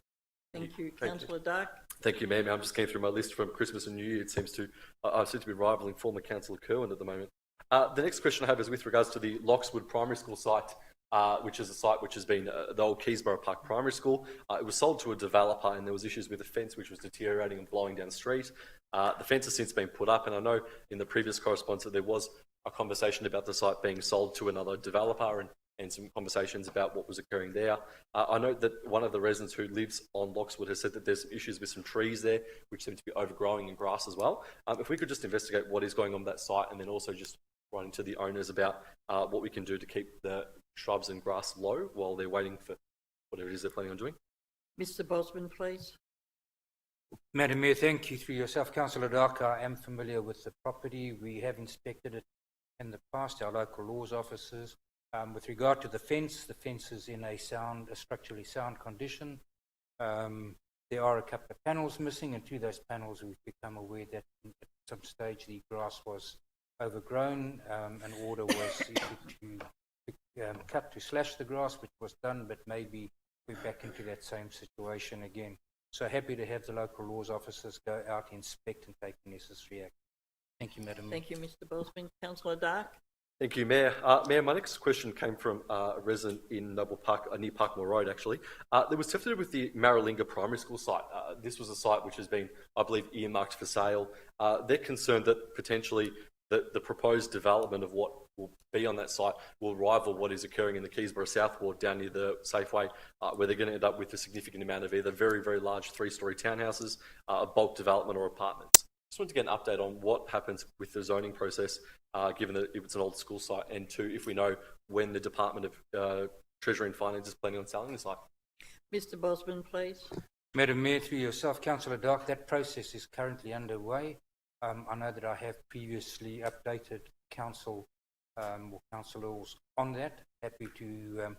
Thank you. Councillor Dark. Thank you, Mayor. I'm just going through my list from Christmas and New Year. It seems to, I seem to be rivalling former Councillor Kerwin at the moment. The next question I have is with regards to the Lockswood Primary School site, which is a site which has been the old Keysborough Park Primary School. It was sold to a developer, and there was issues with the fence which was deteriorating and blowing down the street. The fence has since been put up, and I know in the previous correspondence that there was a conversation about the site being sold to another developer, and some conversations about what was occurring there. I know that one of the residents who lives on Lockswood has said that there's some issues with some trees there, which seem to be overgrowing, and grass as well. If we could just investigate what is going on with that site, and then also just writing to the owners about what we can do to keep the shrubs and grass low while they're waiting for whatever it is they're planning on doing. Mr. Bosman, please. Madam Mayor, thank you. Through yourself, Councillor Dark, I am familiar with the property. We have inspected it in the past, our local laws officers. With regard to the fence is in a structurally sound condition. There are a couple of panels missing, and to those panels we've become aware that at some stage the grass was overgrown. An order was issued to slash the grass, which was done, but maybe we're back into that same situation again. So happy to have the local laws officers go out, inspect, and take the necessary action. Thank you, Madam Mayor. Thank you, Mr. Bosman. Councillor Dark. Thank you, Mayor. Mayor, my next question came from a resident in Noble Park, near Parkmore Road, actually. There was to do with the Maralinga Primary School site. This was a site which has been, I believe, earmarked for sale. They're concerned that potentially the proposed development of what will be on that site will rival what is occurring in the Keysborough South Ward down near the Safeway, where they're going to end up with a significant amount of either very, very large three-storey townhouses, a bulk development, or apartments. Just wanted to get an update on what happens with the zoning process, given that it's an old school site, and two, if we know when the Department of Treasury and Finance is planning on selling the site. Mr. Bosman, please. Madam Mayor, through yourself, Councillor Dark, that process is currently underway. I know that I have previously updated council or councillors on that. Happy to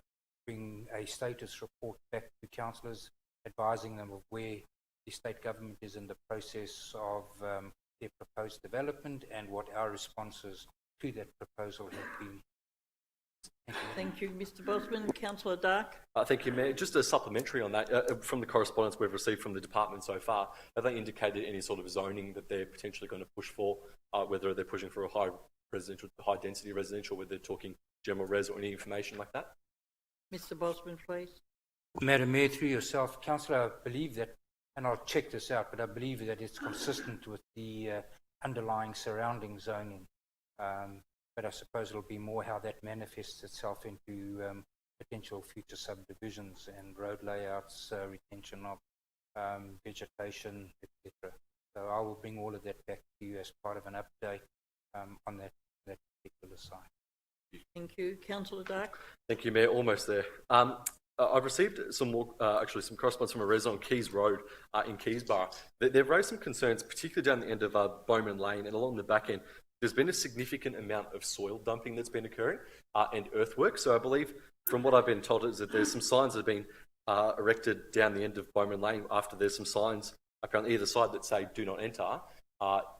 bring a status report back to councillors, advising them of where the state government is in the process of their proposed development and what our responses to that proposal have been. Thank you, Mr. Bosman. Councillor Dark. Thank you, Mayor. Just a supplementary on that, from the correspondence we've received from the department so far, have they indicated any sort of zoning that they're potentially going to push for, whether they're pushing for a high density residential, whether they're talking general res or any information like that? Mr. Bosman, please. Madam Mayor, through yourself, Councillor, I believe that, and I'll check this out, but I believe that it's consistent with the underlying surrounding zoning. But I suppose it'll be more how that manifests itself into potential future subdivisions and road layouts, retention of vegetation, etc. So I will bring all of that back to you as part of an update on that particular site. Thank you. Councillor Dark. Thank you, Mayor. Almost there. I've received some more, actually some correspondence from a resident on Keys Road in Keysborough. They've raised some concerns, particularly down the end of Bowman Lane and along the back end. There's been a significant amount of soil dumping that's been occurring and earthwork. So I believe, from what I've been told, is that there's some signs that have been erected down the end of Bowman Lane after there's some signs apparently either side that say do not enter,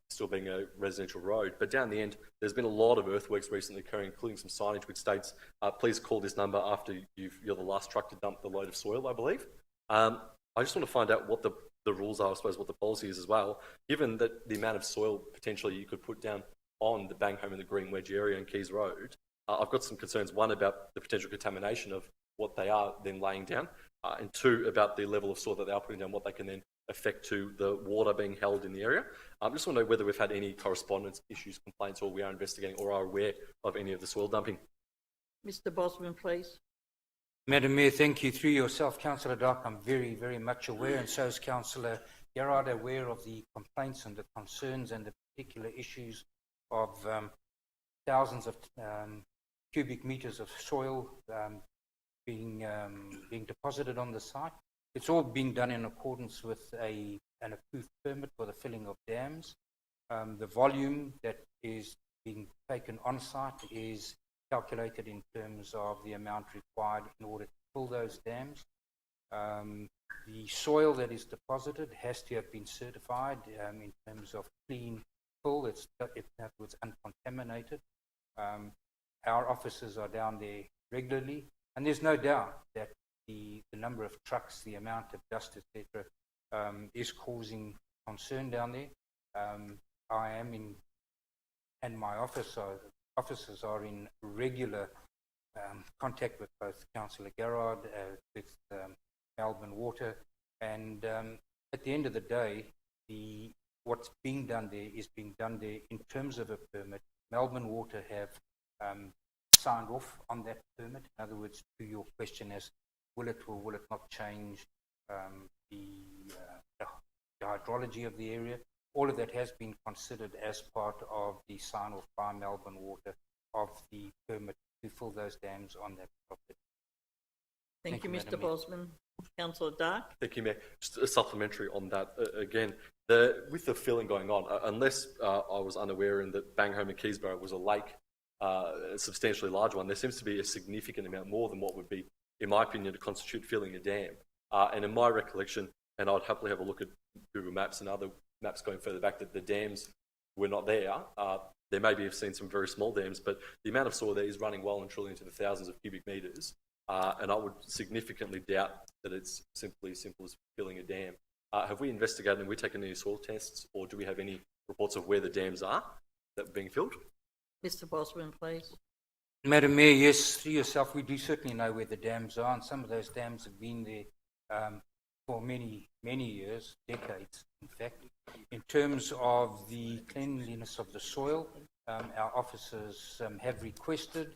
still being a residential road. But down the end, there's been a lot of earthworks recently occurring, including some signage which states, please call this number after you're the last truck to dump the load of soil, I believe. I just want to find out what the rules are, I suppose, what the policy is as well, given that the amount of soil potentially you could put down on the Bang Home and the Green Wedge area in Keys Road. I've got some concerns, one about the potential contamination of what they are then laying down, and two, about the level of soil that they are putting down, what they can then affect to the water being held in the area. I just want to know whether we've had any correspondence, issues, complaints, or we are investigating or are aware of any of the soil dumping. Mr Bosman, please. Madam Mayor, thank you. Through yourself, Councillor Dark, I'm very, very much aware, and so is Councillor Gerard, aware of the complaints and the concerns and the particular issues of thousands of cubic metres of soil being deposited on the site. It's all being done in accordance with an approved permit for the filling of dams. The volume that is being taken on site is calculated in terms of the amount required in order to fill those dams. The soil that is deposited has to have been certified in terms of clean fill, in other words, uncontaminated. Our officers are down there regularly, and there's no doubt that the number of trucks, the amount of dust, etc., is causing concern down there. I am in, and my officers are in regular contact with both Councillor Gerard, with Melbourne Water, and at the end of the day, what's being done there is being done there in terms of a permit. Melbourne Water have signed off on that permit. In other words, to your question as will it or will it not change the hydrology of the area, all of that has been considered as part of the sign-off by Melbourne Water of the permit to fill those dams on that property. Thank you, Mr Bosman. Councillor Dark. Thank you, Mayor. Just a supplementary on that. Again, with the filling going on, unless I was unaware in that Banghome and Keysborough was a lake, a substantially large one, there seems to be a significant amount more than what would be, in my opinion, to constitute filling a dam. And in my recollection, and I'd happily have a look at Google Maps and other maps going further back, that the dams were not there. There maybe have seen some very small dams, but the amount of soil there is running well and truly into the thousands of cubic metres. And I would significantly doubt that it's simple as filling a dam. Have we investigated and we taken any soil tests, or do we have any reports of where the dams are that are being filled? Mr Bosman, please. Madam Mayor, yes, through yourself, we do certainly know where the dams are, and some of those dams have been there for many, many years, decades, in fact. In terms of the cleanliness of the soil, our officers have requested,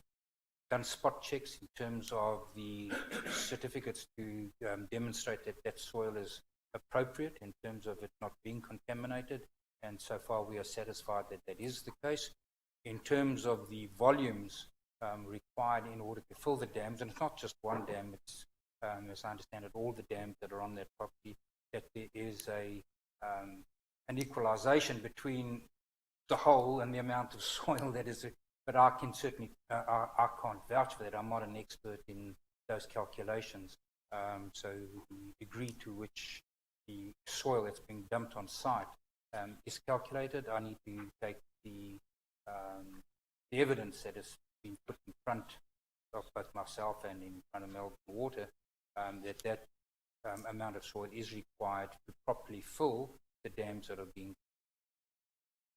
done spot checks in terms of the certificates to demonstrate that that soil is appropriate in terms of it not being contaminated, and so far we are satisfied that that is the case. In terms of the volumes required in order to fill the dams, and it's not just one dam, it's, as I understand it, all the dams that are on that property, that there is an equalisation between the whole and the amount of soil that is, but I can certainly, I can't vouch for that. I'm not an expert in those calculations. So the degree to which the soil that's being dumped on site is calculated, I need to take the evidence that has been put in front of both myself and in front of Melbourne Water, that amount of soil is required to properly fill the dams that are being.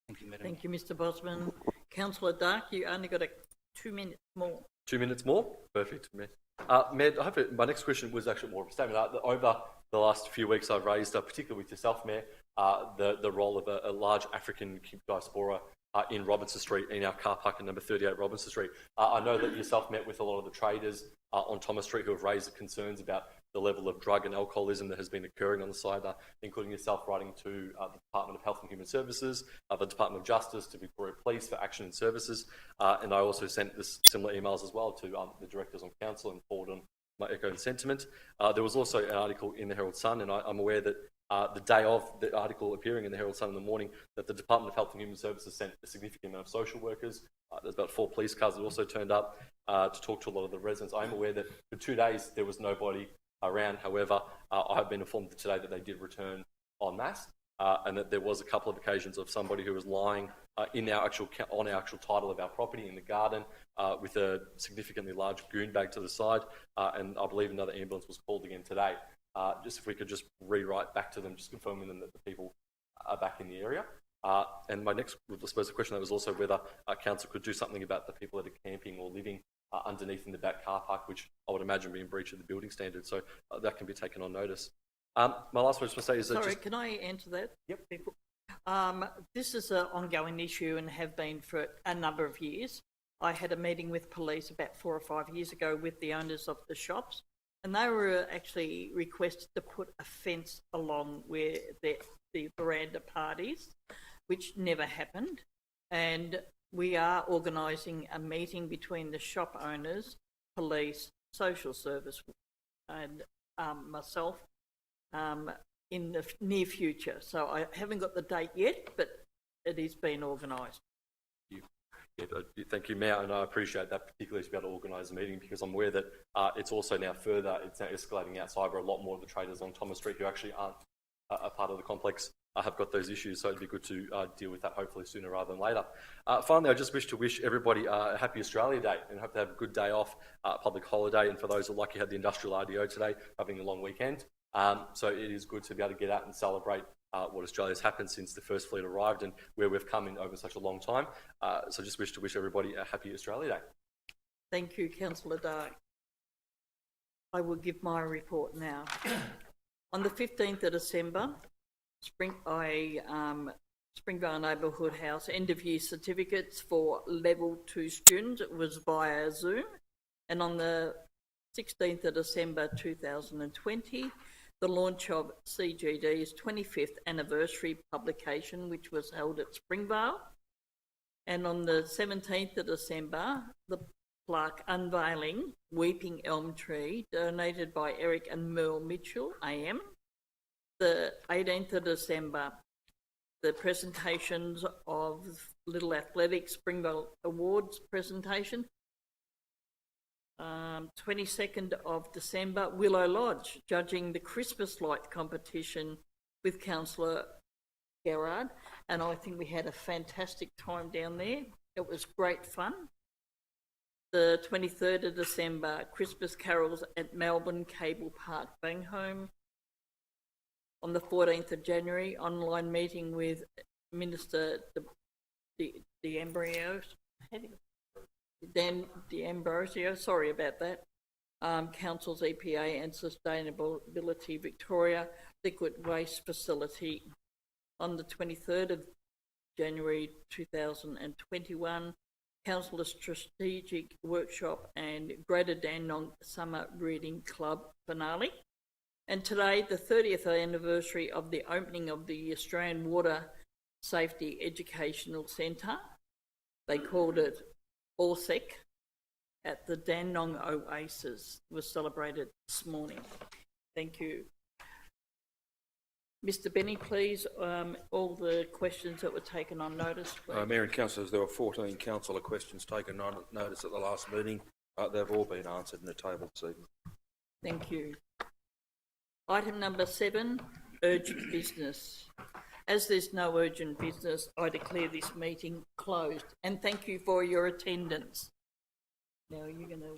Thank you, Madam. Thank you, Mr Bosman. Councillor Dark, you only got 2 minutes more. 2 minutes more? Perfect, Mayor. Mayor, my next question was actually more of a statement. Over the last few weeks, I've raised, particularly with yourself, Mayor, the role of a large African diaspora in Robinson Street, in our car park at number 38 Robinson Street. I know that yourself met with a lot of the traders on Thomas Street who have raised concerns about the level of drug and alcoholism that has been occurring on the site, including yourself writing to the Department of Health and Human Services, the Department of Justice, to Victoria Police for action and services. And I also sent similar emails as well to the directors on council and forward on my echo and sentiment. There was also an article in the Herald Sun, and I'm aware that the day of the article appearing in the Herald Sun in the morning, that the Department of Health and Human Services sent a significant amount of social workers. There's about 4 police cars that also turned up to talk to a lot of the residents. I'm aware that for 2 days there was nobody around. However, I have been informed today that they did return en masse, and that there was a couple of occasions of somebody who was lying on our actual title of our property in the garden with a significantly large goon bag to the side, and I believe another ambulance was called again today. Just if we could just rewrite back to them, just confirming them that the people are back in the area. And my next, I suppose, the question was also whether council could do something about the people that are camping or living underneath in the back car park, which I would imagine be in breach of the building standards. So that can be taken on notice. My last one I just want to say is that Sorry, can I answer that? Yep. This is an ongoing issue and have been for a number of years. I had a meeting with police about 4 or 5 years ago with the owners of the shops, and they were actually requested to put a fence along where the veranda parties, which never happened. And we are organising a meeting between the shop owners, police, social service, and myself in the near future. So I haven't got the date yet, but it is being organised. Yeah, thank you, Mayor, and I appreciate that, particularly to be able to organise a meeting, because I'm aware that it's also now further, it's now escalating outside where a lot more of the traders on Thomas Street who actually aren't a part of the complex have got those issues, so it'd be good to deal with that hopefully sooner rather than later. Finally, I just wish to wish everybody a happy Australia Day and hope to have a good day off, public holiday, and for those who are lucky had the industrial RDO today, having a long weekend. So it is good to be able to get out and celebrate what Australia's happened since the first fleet arrived and where we've come in over such a long time. So just wish to wish everybody a happy Australia Day. Thank you, Councillor Day. I will give my report now. On the 15th of December, Springvale Neighbourhood House end-of-year certificates for Level 2 students. It was via Zoom. And on the 16th of December 2020, the launch of CGD's 25th anniversary publication, which was held at Springvale. And on the 17th of December, the plaque unveiling, Weeping Elm Tree, donated by Eric and Merle Mitchell, AM. The 18th of December, the presentations of Little Athletics Springvale Awards presentation. 22nd of December, Willow Lodge, judging the Christmas light competition with Councillor Gerard, and I think we had a fantastic time down there. It was great fun. The 23rd of December, Christmas carols at Melbourne Cable Park Banghome. On the 14th of January, online meeting with Minister Dan D'Ambrosio, sorry about that, Council's EPA and Sustainability Victoria Liquid Waste Facility. On the 23rd of January 2021, Council Strategic Workshop and Greater Dandenong Summer Reading Club finale. And today, the 30th anniversary of the opening of the Australian Water Safety Educational Centre. They called it ORSEC at the Dandenong Oasis. It was celebrated this morning. Thank you. Mr. Benny, please, all the questions that were taken on notice. Mayor and Councillors, there were 14 councillor questions taken on notice at the last meeting. They've all been answered in the table this evening. Thank you. Item number 7, urgent business. As there's no urgent business, I declare this meeting closed. And thank you for your attendance. Now you're going to